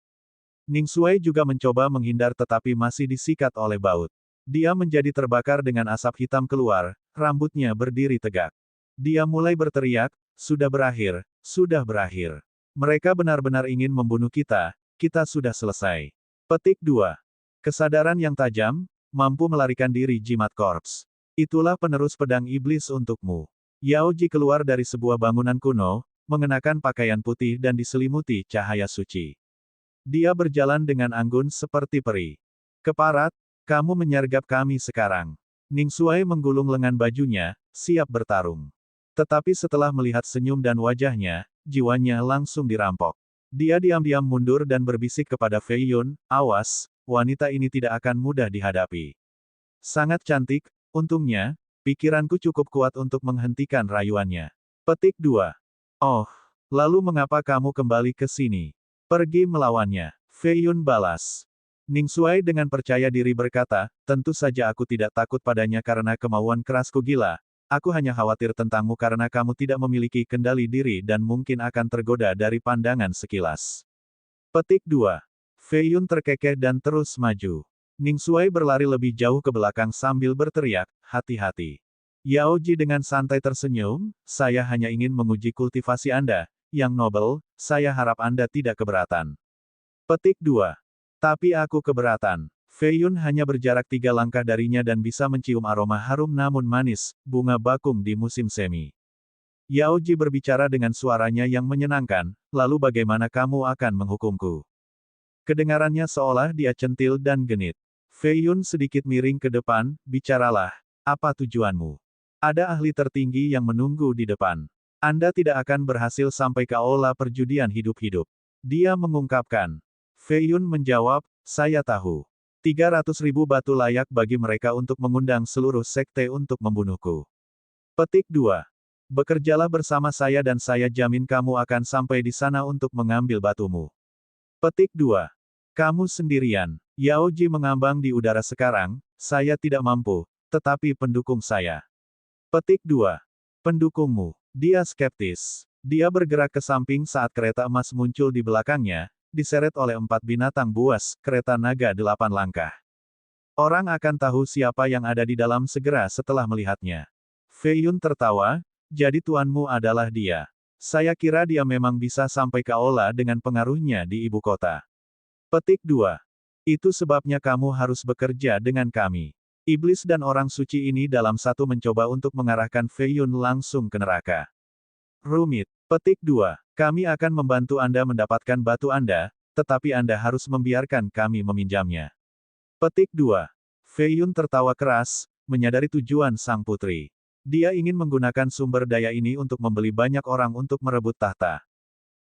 Ning Xuai juga mencoba menghindar tetapi masih disikat oleh baut. Dia menjadi terbakar dengan asap hitam keluar, rambutnya berdiri tegak. Dia mulai berteriak, sudah berakhir, sudah berakhir. Mereka benar-benar ingin membunuh kita, kita sudah selesai. Petik 2. Kesadaran yang tajam, mampu melarikan diri jimat korps. Itulah penerus pedang iblis untukmu. Yao Ji keluar dari sebuah bangunan kuno, mengenakan pakaian putih dan diselimuti cahaya suci. Dia berjalan dengan anggun seperti peri. Keparat, kamu menyergap kami sekarang. Ning Xuai menggulung lengan bajunya, siap bertarung. Tetapi setelah melihat senyum dan wajahnya, jiwanya langsung dirampok. Dia diam-diam mundur dan berbisik kepada Fei Yun, awas, wanita ini tidak akan mudah dihadapi. Sangat cantik, untungnya, Pikiranku cukup kuat untuk menghentikan rayuannya. Petik 2. Oh, lalu mengapa kamu kembali ke sini? Pergi melawannya. Fei Yun balas. Ning Xuai dengan percaya diri berkata, tentu saja aku tidak takut padanya karena kemauan kerasku gila. Aku hanya khawatir tentangmu karena kamu tidak memiliki kendali diri dan mungkin akan tergoda dari pandangan sekilas. Petik 2. Fei Yun terkekeh dan terus maju. Ning Xuai berlari lebih jauh ke belakang sambil berteriak, hati-hati. Yao Ji dengan santai tersenyum, saya hanya ingin menguji kultivasi Anda, yang nobel, saya harap Anda tidak keberatan. Petik 2. Tapi aku keberatan. Fei Yun hanya berjarak 3 langkah darinya dan bisa mencium aroma harum namun manis, bunga bakung di musim semi. Yao Ji berbicara dengan suaranya yang menyenangkan, lalu bagaimana kamu akan menghukumku? Kedengarannya seolah dia centil dan genit. Fei Yun sedikit miring ke depan, bicaralah, apa tujuanmu? Ada ahli tertinggi yang menunggu di depan. Anda tidak akan berhasil sampai ke aula perjudian hidup-hidup. Dia mengungkapkan. Fei Yun menjawab, saya tahu. 300.000 batu layak bagi mereka untuk mengundang seluruh sekte untuk membunuhku. Petik 2. Bekerjalah bersama saya dan saya jamin kamu akan sampai di sana untuk mengambil batumu. Petik 2. Kamu sendirian. Yao Ji mengambang di udara sekarang, saya tidak mampu, tetapi pendukung saya. Petik 2. Pendukungmu. Dia skeptis. Dia bergerak ke samping saat kereta emas muncul di belakangnya, diseret oleh 4 binatang buas, kereta naga 8 langkah. Orang akan tahu siapa yang ada di dalam segera setelah melihatnya. Fei Yun tertawa, jadi tuanmu adalah dia. Saya kira dia memang bisa sampai ke aula dengan pengaruhnya di ibu kota. Petik 2. Itu sebabnya kamu harus bekerja dengan kami. Iblis dan orang suci ini dalam satu mencoba untuk mengarahkan Fei Yun langsung ke neraka. Rumit. Petik 2. Kami akan membantu Anda mendapatkan batu Anda, tetapi Anda harus membiarkan kami meminjamnya. Petik 2. Fei Yun tertawa keras, menyadari tujuan sang putri. Dia ingin menggunakan sumber daya ini untuk membeli banyak orang untuk merebut tahta.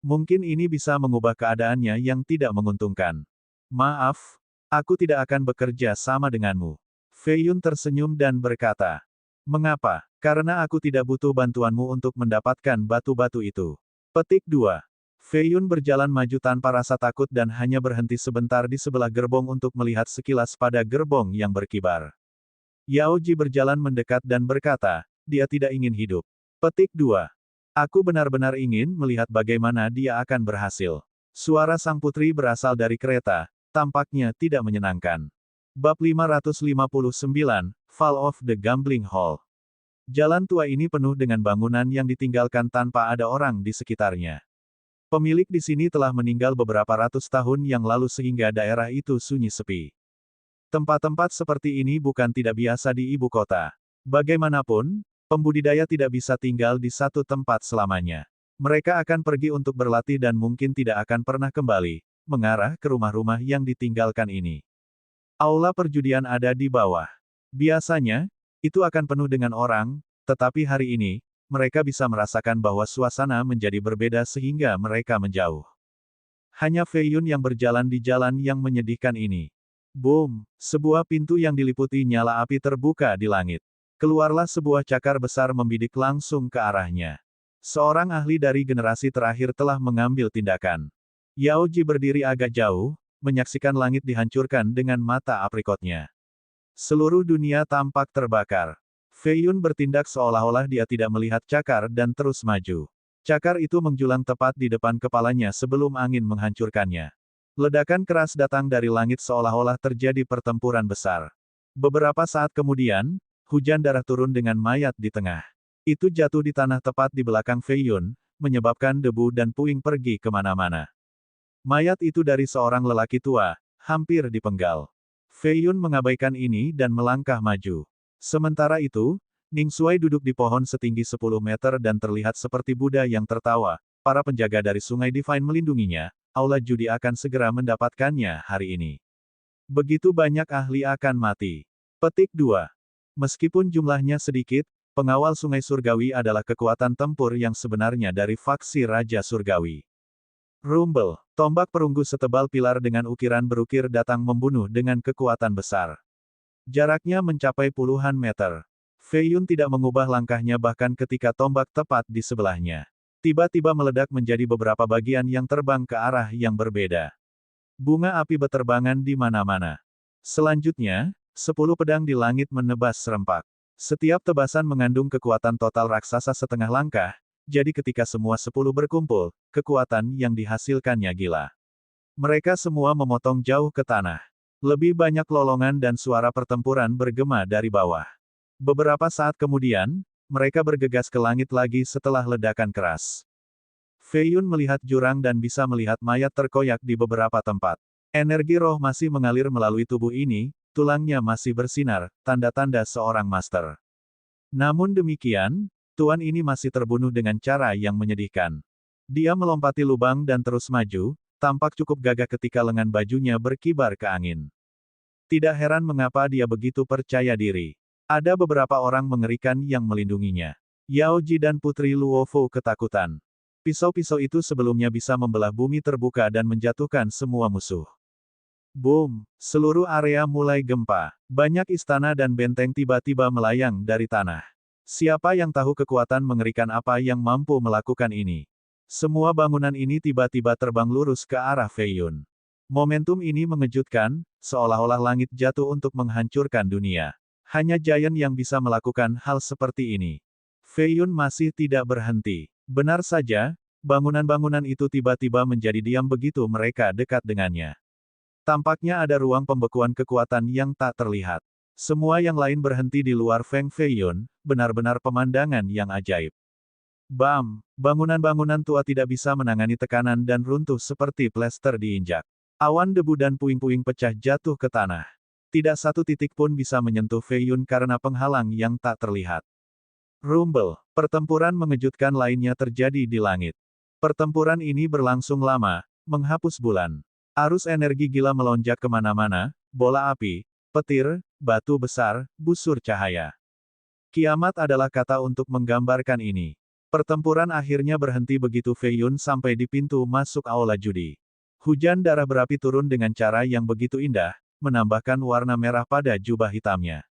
Mungkin ini bisa mengubah keadaannya yang tidak menguntungkan. Maaf, aku tidak akan bekerja sama denganmu. Fei Yun tersenyum dan berkata, mengapa? Karena aku tidak butuh bantuanmu untuk mendapatkan batu-batu itu. Petik 2. Fei Yun berjalan maju tanpa rasa takut dan hanya berhenti sebentar di sebelah gerbong untuk melihat sekilas pada gerbong yang berkibar. Yao Ji berjalan mendekat dan berkata, dia tidak ingin hidup. Petik 2. Aku benar-benar ingin melihat bagaimana dia akan berhasil. Suara sang putri berasal dari kereta, tampaknya tidak menyenangkan. Bab 559, Fall of the Gambling Hall. Jalan tua ini penuh dengan bangunan yang ditinggalkan tanpa ada orang di sekitarnya. Pemilik di sini telah meninggal beberapa ratus tahun yang lalu sehingga daerah itu sunyi sepi. Tempat-tempat seperti ini bukan tidak biasa di ibu kota. Bagaimanapun, pembudidaya tidak bisa tinggal di satu tempat selamanya. Mereka akan pergi untuk berlatih dan mungkin tidak akan pernah kembali, mengarah ke rumah-rumah yang ditinggalkan ini. Aula perjudian ada di bawah. Biasanya, itu akan penuh dengan orang, tetapi hari ini, mereka bisa merasakan bahwa suasana menjadi berbeda sehingga mereka menjauh. Hanya Fei Yun yang berjalan di jalan yang menyedihkan ini. Boom! Sebuah pintu yang diliputi nyala api terbuka di langit. Keluarlah sebuah cakar besar membidik langsung ke arahnya. Seorang ahli dari generasi terakhir telah mengambil tindakan. Yao Ji berdiri agak jauh, menyaksikan langit dihancurkan dengan mata aprikotnya. Seluruh dunia tampak terbakar. Fei Yun bertindak seolah-olah dia tidak melihat cakar dan terus maju. Cakar itu menjulang tepat di depan kepalanya sebelum angin menghancurkannya. Ledakan keras datang dari langit seolah-olah terjadi pertempuran besar. Beberapa saat kemudian, hujan darah turun dengan mayat di tengah. Itu jatuh di tanah tepat di belakang Fei Yun, menyebabkan debu dan puing pergi kemana-mana. Mayat itu dari seorang lelaki tua, hampir dipenggal. Fei Yun mengabaikan ini dan melangkah maju. Sementara itu, Ning Xuai duduk di pohon setinggi 10 meter dan terlihat seperti Buddha yang tertawa. Para penjaga dari Sungai Divine melindunginya, aula judi akan segera mendapatkannya hari ini. Begitu banyak ahli akan mati. Petik 2. Meskipun jumlahnya sedikit, pengawal Sungai Surgawi adalah kekuatan tempur yang sebenarnya dari faksi Raja Surgawi. Rumble, tombak perunggu setebal pilar dengan ukiran berukir datang membunuh dengan kekuatan besar. Jaraknya mencapai puluhan meter. Fei Yun tidak mengubah langkahnya bahkan ketika tombak tepat di sebelahnya. Tiba-tiba meledak menjadi beberapa bagian yang terbang ke arah yang berbeda. Bunga api beterbangan di mana-mana. Selanjutnya, 10 pedang di langit menebas serempak. Setiap tebasan mengandung kekuatan total raksasa setengah langkah, jadi ketika semua 10 berkumpul, kekuatan yang dihasilkannya gila. Mereka semua memotong jauh ke tanah. Lebih banyak lolongan dan suara pertempuran bergema dari bawah. Beberapa saat kemudian, mereka bergegas ke langit lagi setelah ledakan keras. Fei Yun melihat jurang dan bisa melihat mayat terkoyak di beberapa tempat. Energi roh masih mengalir melalui tubuh ini, tulangnya masih bersinar, tanda-tanda seorang master. Namun demikian, tuan ini masih terbunuh dengan cara yang menyedihkan. Dia melompati lubang dan terus maju, tampak cukup gagah ketika lengan bajunya berkibar ke angin. Tidak heran mengapa dia begitu percaya diri. Ada beberapa orang mengerikan yang melindunginya. Yao Ji dan Putri Luofu ketakutan. Pisau-pisau itu sebelumnya bisa membelah bumi terbuka dan menjatuhkan semua musuh. Boom! Seluruh area mulai gempa. Banyak istana dan benteng tiba-tiba melayang dari tanah. Siapa yang tahu kekuatan mengerikan apa yang mampu melakukan ini? Semua bangunan ini tiba-tiba terbang lurus ke arah Fei Yun. Momentum ini mengejutkan, seolah-olah langit jatuh untuk menghancurkan dunia. Hanya Giant yang bisa melakukan hal seperti ini. Fei Yun masih tidak berhenti. Benar saja, bangunan-bangunan itu tiba-tiba menjadi diam begitu mereka dekat dengannya. Tampaknya ada ruang pembekuan kekuatan yang tak terlihat. Semua yang lain berhenti di luar Feng Fei Yun, benar-benar pemandangan yang ajaib. Bam! Bangunan-bangunan tua tidak bisa menangani tekanan dan runtuh seperti plester diinjak. Awan debu dan puing-puing pecah jatuh ke tanah. Tidak satu titik pun bisa menyentuh Fei Yun karena penghalang yang tak terlihat. Rumble. Pertempuran mengejutkan lainnya terjadi di langit. Pertempuran ini berlangsung lama, menghapus bulan. Arus energi gila melonjak kemana-mana, bola api, petir, batu besar, busur cahaya. Kiamat adalah kata untuk menggambarkan ini. Pertempuran akhirnya berhenti begitu Fei Yun sampai di pintu masuk aula judi. Hujan darah berapi turun dengan cara yang begitu indah, menambahkan warna merah pada jubah hitamnya.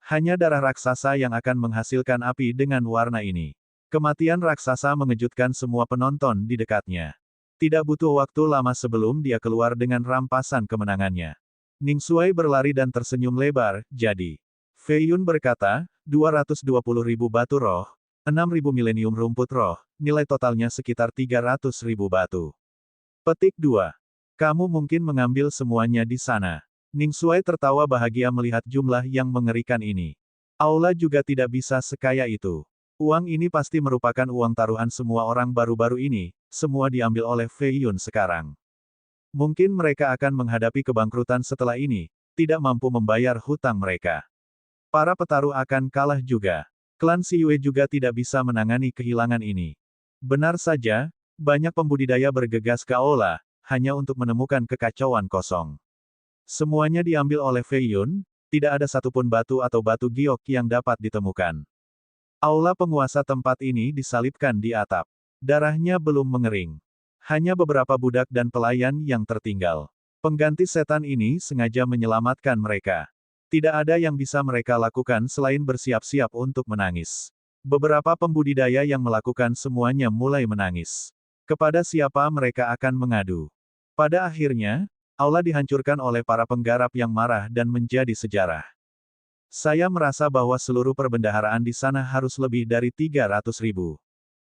Hanya darah raksasa yang akan menghasilkan api dengan warna ini. Kematian raksasa mengejutkan semua penonton di dekatnya. Tidak butuh waktu lama sebelum dia keluar dengan rampasan kemenangannya. Ning Xuai berlari dan tersenyum lebar, jadi. Fei Yun berkata, 220.000 batu roh, 6.000 milenium rumput roh, nilai totalnya sekitar 300.000 batu. Petik 2. Kamu mungkin mengambil semuanya di sana. Ning Xuai tertawa bahagia melihat jumlah yang mengerikan ini. Aula juga tidak bisa sekaya itu. Uang ini pasti merupakan uang taruhan semua orang baru-baru ini, semua diambil oleh Fei Yun sekarang. Mungkin mereka akan menghadapi kebangkrutan setelah ini, tidak mampu membayar hutang mereka. Para petaruh akan kalah juga. Klan Siyue juga tidak bisa menangani kehilangan ini. Benar saja, banyak pembudidaya bergegas ke aula, hanya untuk menemukan kekacauan kosong. Semuanya diambil oleh Fei Yun, tidak ada satupun batu atau batu giok yang dapat ditemukan. Aula penguasa tempat ini disalibkan di atap. Darahnya belum mengering. Hanya beberapa budak dan pelayan yang tertinggal. Pengganti setan ini sengaja menyelamatkan mereka. Tidak ada yang bisa mereka lakukan selain bersiap-siap untuk menangis. Beberapa pembudidaya yang melakukan semuanya mulai menangis. Kepada siapa mereka akan mengadu? Pada akhirnya, aula dihancurkan oleh para penggarap yang marah dan menjadi sejarah. Saya merasa bahwa seluruh perbendaharaan di sana harus lebih dari 300.000.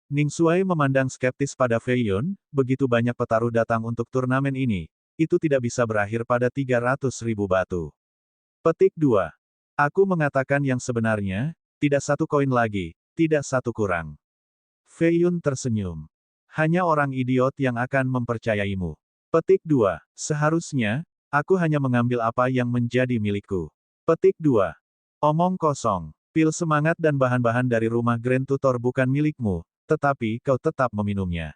Ning Xuai memandang skeptis pada Fei Yun, begitu banyak petaruh datang untuk turnamen ini, itu tidak bisa berakhir pada 300.000 batu. Petik 2. Aku mengatakan yang sebenarnya, tidak satu koin lagi, tidak satu kurang. Fei Yun tersenyum. Hanya orang idiot yang akan mempercayaimu. Petik 2. Seharusnya, aku hanya mengambil apa yang menjadi milikku. Petik 2. Omong kosong. Pil semangat dan bahan-bahan dari rumah Grand Tutor bukan milikmu, tetapi kau tetap meminumnya.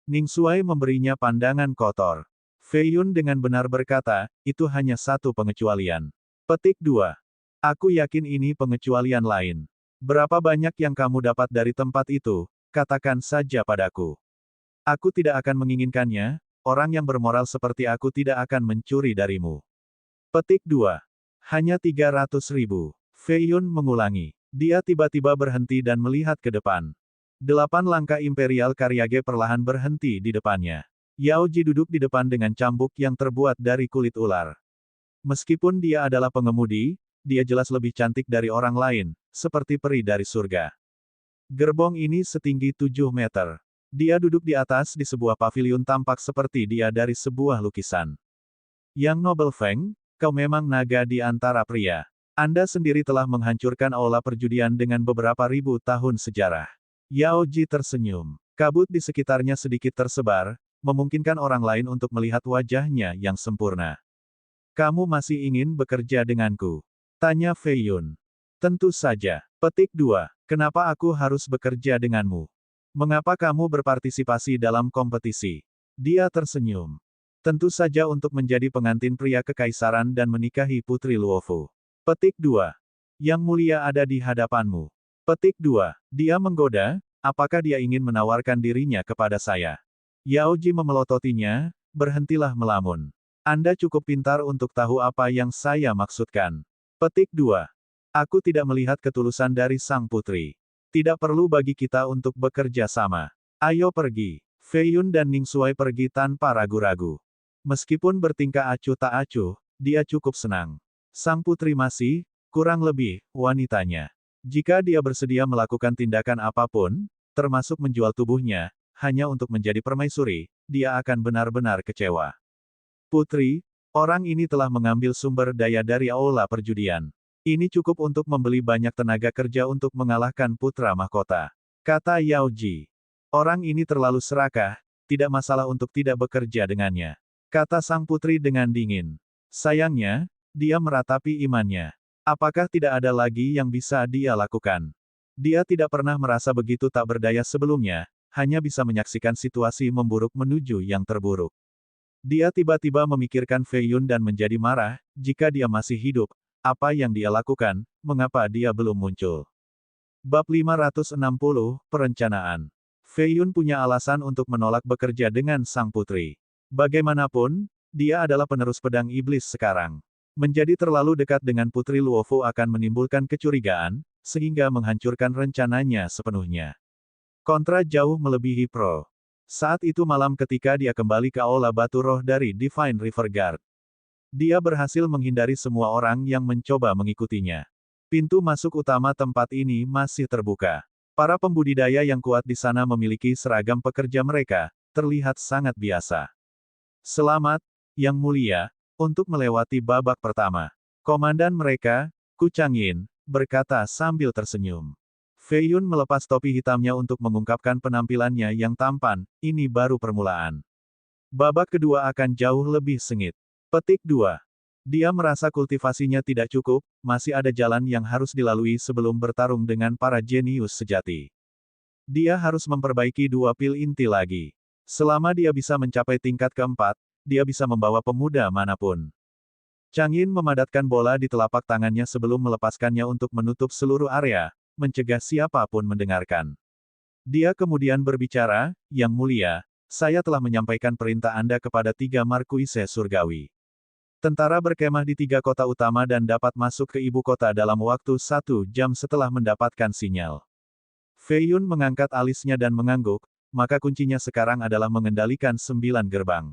Ning Xuai memberinya pandangan kotor. Fei Yun dengan benar berkata, itu hanya satu pengecualian. Petik 2. Aku yakin ini pengecualian lain. Berapa banyak yang kamu dapat dari tempat itu, katakan saja padaku. Aku tidak akan menginginkannya, orang yang bermoral seperti aku tidak akan mencuri darimu. Petik 2. Hanya 300.000. Fei Yun mengulangi. Dia tiba-tiba berhenti dan melihat ke depan. 8 langkah Imperial Karyage perlahan berhenti di depannya. Yao Ji duduk di depan dengan cambuk yang terbuat dari kulit ular. Meskipun dia adalah pengemudi, dia jelas lebih cantik dari orang lain, seperti peri dari surga. Gerbong ini setinggi 7 meter. Dia duduk di atas di sebuah paviliun tampak seperti dia dari sebuah lukisan. Yang Noble Feng, kau memang naga di antara pria. Anda sendiri telah menghancurkan aula perjudian dengan beberapa ribu tahun sejarah. Yao Ji tersenyum. Kabut di sekitarnya sedikit tersebar, memungkinkan orang lain untuk melihat wajahnya yang sempurna. Kamu masih ingin bekerja denganku? Tanya Fei Yun. Tentu saja. Petik 2. Kenapa aku harus bekerja denganmu? Mengapa kamu berpartisipasi dalam kompetisi? Dia tersenyum. Tentu saja untuk menjadi pengantin pria kekaisaran dan menikahi Putri Luofu. Petik 2. Yang mulia ada di hadapanmu. Petik 2. Dia menggoda, apakah dia ingin menawarkan dirinya kepada saya? Yao Ji memelototinya, berhentilah melamun. Anda cukup pintar untuk tahu apa yang saya maksudkan. Petik 2. Aku tidak melihat ketulusan dari sang putri. Tidak perlu bagi kita untuk bekerja sama. Ayo pergi. Fei Yun dan Ning Xuai pergi tanpa ragu-ragu. Meskipun bertingkah acuh tak acuh, dia cukup senang. Sang putri masih, kurang lebih, wanitanya. Jika dia bersedia melakukan tindakan apapun, termasuk menjual tubuhnya, hanya untuk menjadi permaisuri, dia akan benar-benar kecewa. Putri, orang ini telah mengambil sumber daya dari aula perjudian. Ini cukup untuk membeli banyak tenaga kerja untuk mengalahkan putra mahkota. Kata Yao Ji. Orang ini terlalu serakah, tidak masalah untuk tidak bekerja dengannya. Kata sang putri dengan dingin. Sayangnya, dia meratapi imannya. Apakah tidak ada lagi yang bisa dia lakukan? Dia tidak pernah merasa begitu tak berdaya sebelumnya, hanya bisa menyaksikan situasi memburuk menuju yang terburuk. Dia tiba-tiba memikirkan Fei Yun dan menjadi marah, jika dia masih hidup, apa yang dia lakukan, mengapa dia belum muncul? Bab 560, Perencanaan. Fei Yun punya alasan untuk menolak bekerja dengan sang putri. Bagaimanapun, dia adalah penerus pedang iblis sekarang. Menjadi terlalu dekat dengan Putri Luofu akan menimbulkan kecurigaan, sehingga menghancurkan rencananya sepenuhnya. Kontra jauh melebihi Pro. Saat itu malam ketika dia kembali ke Aula Batu Roh dari Divine River Guard. Dia berhasil menghindari semua orang yang mencoba mengikutinya. Pintu masuk utama tempat ini masih terbuka. Para pembudidaya yang kuat di sana memiliki seragam pekerja mereka, terlihat sangat biasa. Selamat, Yang Mulia, untuk melewati babak pertama. Komandan mereka, Ku Changyin, berkata sambil tersenyum. Fei Yun melepas topi hitamnya untuk mengungkapkan penampilannya yang tampan, ini baru permulaan. Babak kedua akan jauh lebih sengit. Petik 2. Dia merasa kultivasinya tidak cukup, masih ada jalan yang harus dilalui sebelum bertarung dengan para jenius sejati. Dia harus memperbaiki 2 pil inti lagi. Selama dia bisa mencapai tingkat keempat, dia bisa membawa pemuda manapun. Changyin memadatkan bola di telapak tangannya sebelum melepaskannya untuk menutup seluruh area, mencegah siapapun mendengarkan. Dia kemudian berbicara, Yang Mulia, saya telah menyampaikan perintah Anda kepada 3 markuise surgawi. Tentara berkemah di 3 kota utama dan dapat masuk ke ibu kota dalam waktu 1 jam setelah mendapatkan sinyal. Fei Yun mengangkat alisnya dan mengangguk, maka kuncinya sekarang adalah mengendalikan 9 gerbang.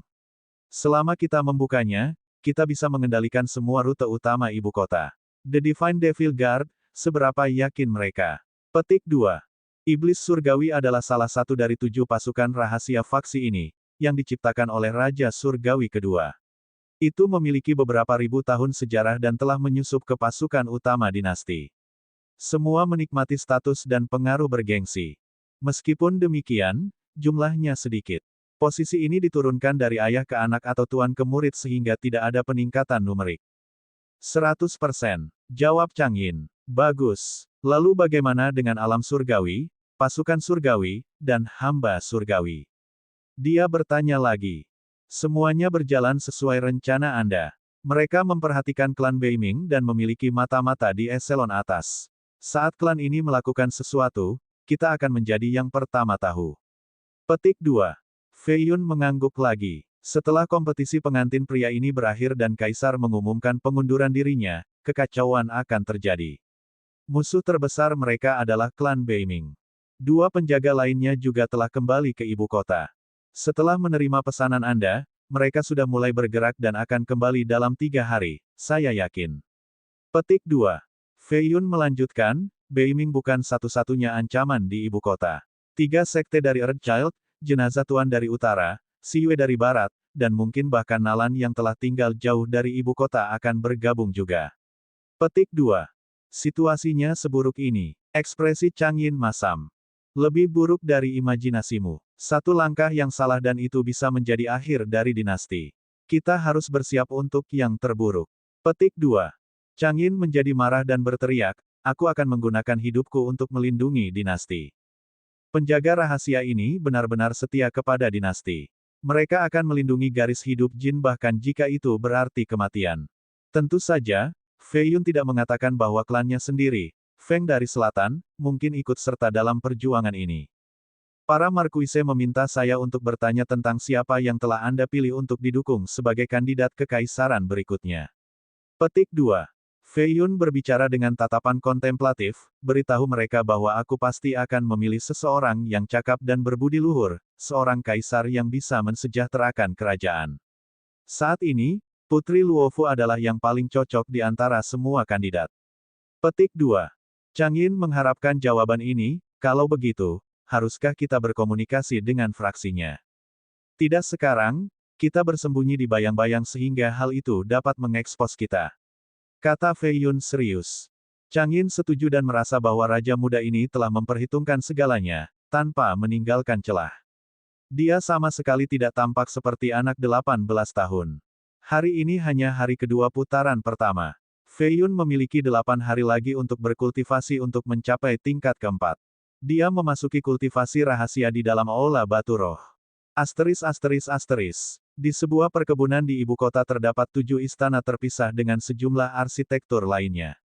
Selama kita membukanya, kita bisa mengendalikan semua rute utama ibu kota. The Divine Devil Guard, seberapa yakin mereka? Petik 2. Iblis Surgawi adalah salah satu dari 7 pasukan rahasia faksi ini, yang diciptakan oleh Raja Surgawi kedua. Itu memiliki beberapa ribu tahun sejarah dan telah menyusup ke pasukan utama dinasti. Semua menikmati status dan pengaruh bergengsi. Meskipun demikian, jumlahnya sedikit. Posisi ini diturunkan dari ayah ke anak atau tuan ke murid sehingga tidak ada peningkatan numerik. 100%. Jawab Changyin. Bagus. Lalu bagaimana dengan alam surgawi, pasukan surgawi, dan hamba surgawi? Dia bertanya lagi. Semuanya berjalan sesuai rencana Anda. Mereka memperhatikan klan Beiming dan memiliki mata-mata di eselon atas. Saat klan ini melakukan sesuatu, kita akan menjadi yang pertama tahu. Petik 2. Fei Yun mengangguk lagi. Setelah kompetisi pengantin pria ini berakhir dan kaisar mengumumkan pengunduran dirinya, kekacauan akan terjadi. Musuh terbesar mereka adalah klan Beiming. Dua penjaga lainnya juga telah kembali ke ibu kota. Setelah menerima pesanan Anda, mereka sudah mulai bergerak dan akan kembali dalam 3 hari, saya yakin. Petik 2. Fei Yun melanjutkan, Beiming bukan satu-satunya ancaman di ibu kota. 3 sekte dari Earthchild, jenazah Tuan dari utara, Siyue dari barat, dan mungkin bahkan Nalan yang telah tinggal jauh dari ibu kota akan bergabung juga. Petik 2. Situasinya seburuk ini. Ekspresi Chang Yin masam. Lebih buruk dari imajinasimu. Satu langkah yang salah dan itu bisa menjadi akhir dari dinasti. Kita harus bersiap untuk yang terburuk. Petik 2. Chang Yin menjadi marah dan berteriak, aku akan menggunakan hidupku untuk melindungi dinasti. Penjaga rahasia ini benar-benar setia kepada dinasti. Mereka akan melindungi garis hidup Jin bahkan jika itu berarti kematian. Tentu saja, Fei Yun tidak mengatakan bahwa klannya sendiri, Feng dari selatan, mungkin ikut serta dalam perjuangan ini. Para markuise meminta saya untuk bertanya tentang siapa yang telah Anda pilih untuk didukung sebagai kandidat kekaisaran berikutnya. Petik 2. Fei Yun berbicara dengan tatapan kontemplatif, beritahu mereka bahwa aku pasti akan memilih seseorang yang cakap dan berbudi luhur, seorang kaisar yang bisa mensejahterakan kerajaan. Saat ini, Putri Luofu adalah yang paling cocok di antara semua kandidat. Petik 2. Chang Yin mengharapkan jawaban ini, kalau begitu, haruskah kita berkomunikasi dengan fraksinya? Tidak sekarang, kita bersembunyi di bayang-bayang sehingga hal itu dapat mengekspos kita. Kata Fei Yun serius. Chang Yin setuju dan merasa bahwa Raja Muda ini telah memperhitungkan segalanya, tanpa meninggalkan celah. Dia sama sekali tidak tampak seperti anak 18 tahun. Hari ini hanya hari kedua putaran pertama. Fei Yun memiliki 8 hari lagi untuk berkultivasi untuk mencapai tingkat keempat. Dia memasuki kultivasi rahasia di dalam Aula Batu Roh. *****. Di sebuah perkebunan di ibu kota terdapat 7 istana terpisah dengan sejumlah arsitektur lainnya.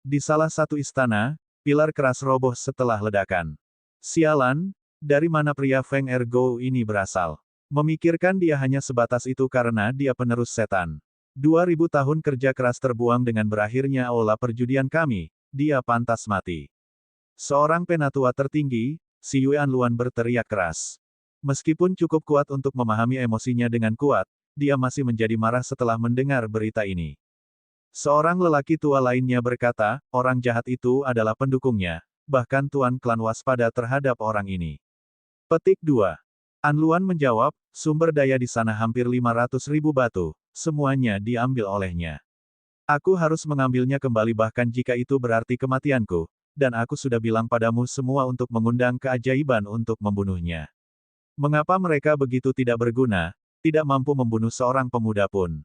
Di salah satu istana, pilar keras roboh setelah ledakan. Sialan, dari mana pria Feng Ergo ini berasal? Memikirkan dia hanya sebatas itu karena dia penerus setan. 2000 tahun kerja keras terbuang dengan berakhirnya aula perjudian kami, dia pantas mati. Seorang penatua tertinggi, Si Yue Anluan berteriak keras. Meskipun cukup kuat untuk memahami emosinya dengan kuat, dia masih menjadi marah setelah mendengar berita ini. Seorang lelaki tua lainnya berkata, orang jahat itu adalah pendukungnya, bahkan Tuan Klan waspada terhadap orang ini. Petik 2. Anluan menjawab, sumber daya di sana hampir 500.000 batu, semuanya diambil olehnya. Aku harus mengambilnya kembali bahkan jika itu berarti kematianku, dan aku sudah bilang padamu semua untuk mengundang keajaiban untuk membunuhnya. Mengapa mereka begitu tidak berguna, tidak mampu membunuh seorang pemuda pun?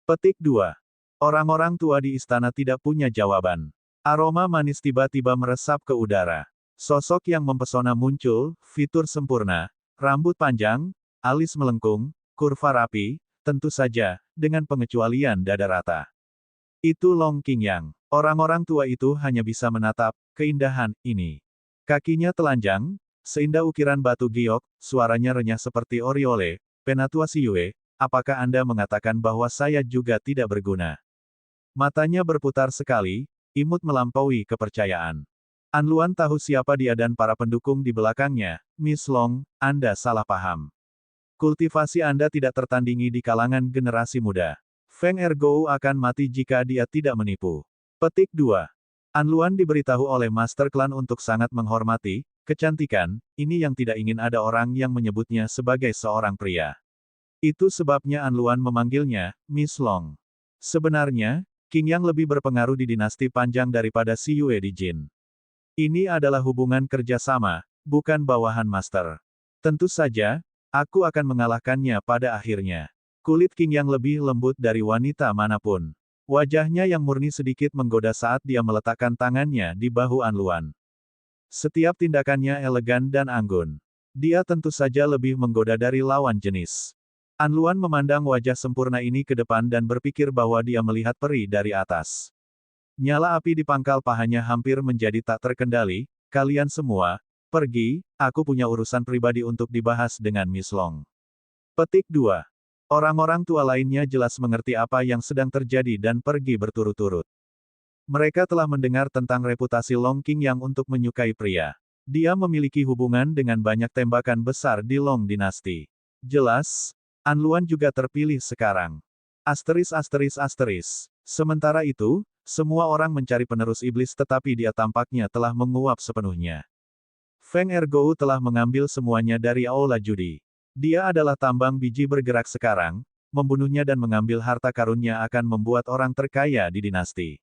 Petik 2. Orang-orang tua di istana tidak punya jawaban. Aroma manis tiba-tiba meresap ke udara. Sosok yang mempesona muncul, fitur sempurna, rambut panjang, alis melengkung, kurva rapi, tentu saja, dengan pengecualian dada rata. Itu Long Qingyang. Orang-orang tua itu hanya bisa menatap keindahan ini. Kakinya telanjang, seindah ukiran batu giok, suaranya renyah seperti oriole. Penatua Si Yue, apakah Anda mengatakan bahwa saya juga tidak berguna? Matanya berputar sekali, imut melampaui kepercayaan. Anluan tahu siapa dia dan para pendukung di belakangnya. Miss Long, Anda salah paham. Kultivasi Anda tidak tertandingi di kalangan generasi muda. Feng Ergo akan mati jika dia tidak menipu. Petik 2. Anluan diberitahu oleh Master Klan untuk sangat menghormati kecantikan, ini yang tidak ingin ada orang yang menyebutnya sebagai seorang pria. Itu sebabnya Anluan memanggilnya Miss Long. Sebenarnya, Qingyang lebih berpengaruh di dinasti panjang daripada Si Yue di Jin. Ini adalah hubungan kerjasama, bukan bawahan master. Tentu saja, aku akan mengalahkannya pada akhirnya. Kulit Qingyang lebih lembut dari wanita manapun. Wajahnya yang murni sedikit menggoda saat dia meletakkan tangannya di bahu Anluan. Setiap tindakannya elegan dan anggun. Dia tentu saja lebih menggoda dari lawan jenis. Anluan memandang wajah sempurna ini ke depan dan berpikir bahwa dia melihat peri dari atas. Nyala api di pangkal pahanya hampir menjadi tak terkendali. Kalian semua, pergi, aku punya urusan pribadi untuk dibahas dengan Miss Long. Petik 2. Orang-orang tua lainnya jelas mengerti apa yang sedang terjadi dan pergi berturut-turut. Mereka telah mendengar tentang reputasi Long Qingyang untuk menyukai pria. Dia memiliki hubungan dengan banyak tembakan besar di Long dinasti. Jelas, An Luan juga terpilih sekarang. Asteris asteris asteris. Sementara itu, semua orang mencari penerus iblis tetapi dia tampaknya telah menguap sepenuhnya. Feng Ergou telah mengambil semuanya dari aula judi. Dia adalah tambang biji bergerak sekarang, membunuhnya dan mengambil harta karunnya akan membuat orang terkaya di dinasti.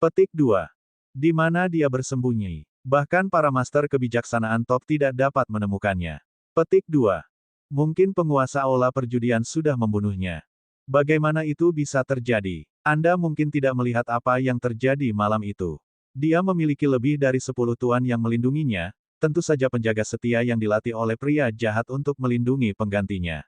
Petik 2. Di mana dia bersembunyi? Bahkan para master kebijaksanaan top tidak dapat menemukannya. Petik 2. Mungkin penguasa aula perjudian sudah membunuhnya. Bagaimana itu bisa terjadi? Anda mungkin tidak melihat apa yang terjadi malam itu. Dia memiliki lebih dari 10 tuan yang melindunginya, tentu saja penjaga setia yang dilatih oleh pria jahat untuk melindungi penggantinya.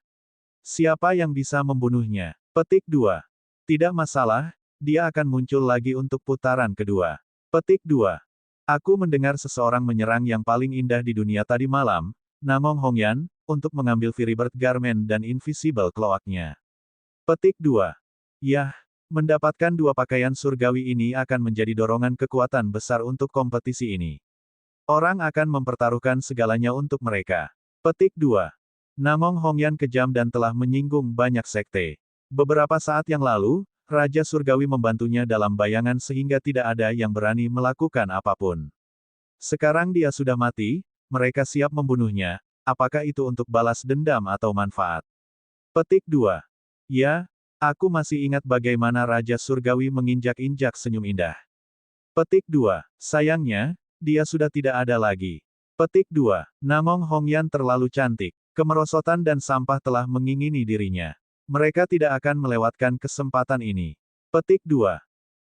Siapa yang bisa membunuhnya? Petik 2. Tidak masalah, dia akan muncul lagi untuk putaran kedua. Petik 2. Aku mendengar seseorang menyerang yang paling indah di dunia tadi malam, Namong Hongyan, untuk mengambil Firibird Garment dan Invisible Cloak-nya. Petik 2. Yah, mendapatkan dua pakaian surgawi ini akan menjadi dorongan kekuatan besar untuk kompetisi ini. Orang akan mempertaruhkan segalanya untuk mereka. Petik 2. Namong Hongyan kejam dan telah menyinggung banyak sekte. Beberapa saat yang lalu, Raja Surgawi membantunya dalam bayangan sehingga tidak ada yang berani melakukan apapun. Sekarang dia sudah mati, mereka siap membunuhnya, apakah itu untuk balas dendam atau manfaat? Petik 2. Ya, aku masih ingat bagaimana Raja Surgawi menginjak-injak senyum indah. Petik 2. Sayangnya, dia sudah tidak ada lagi. Petik 2. Namong Hongyan terlalu cantik. Kemerosotan dan sampah telah mengingini dirinya. Mereka tidak akan melewatkan kesempatan ini. Petik 2.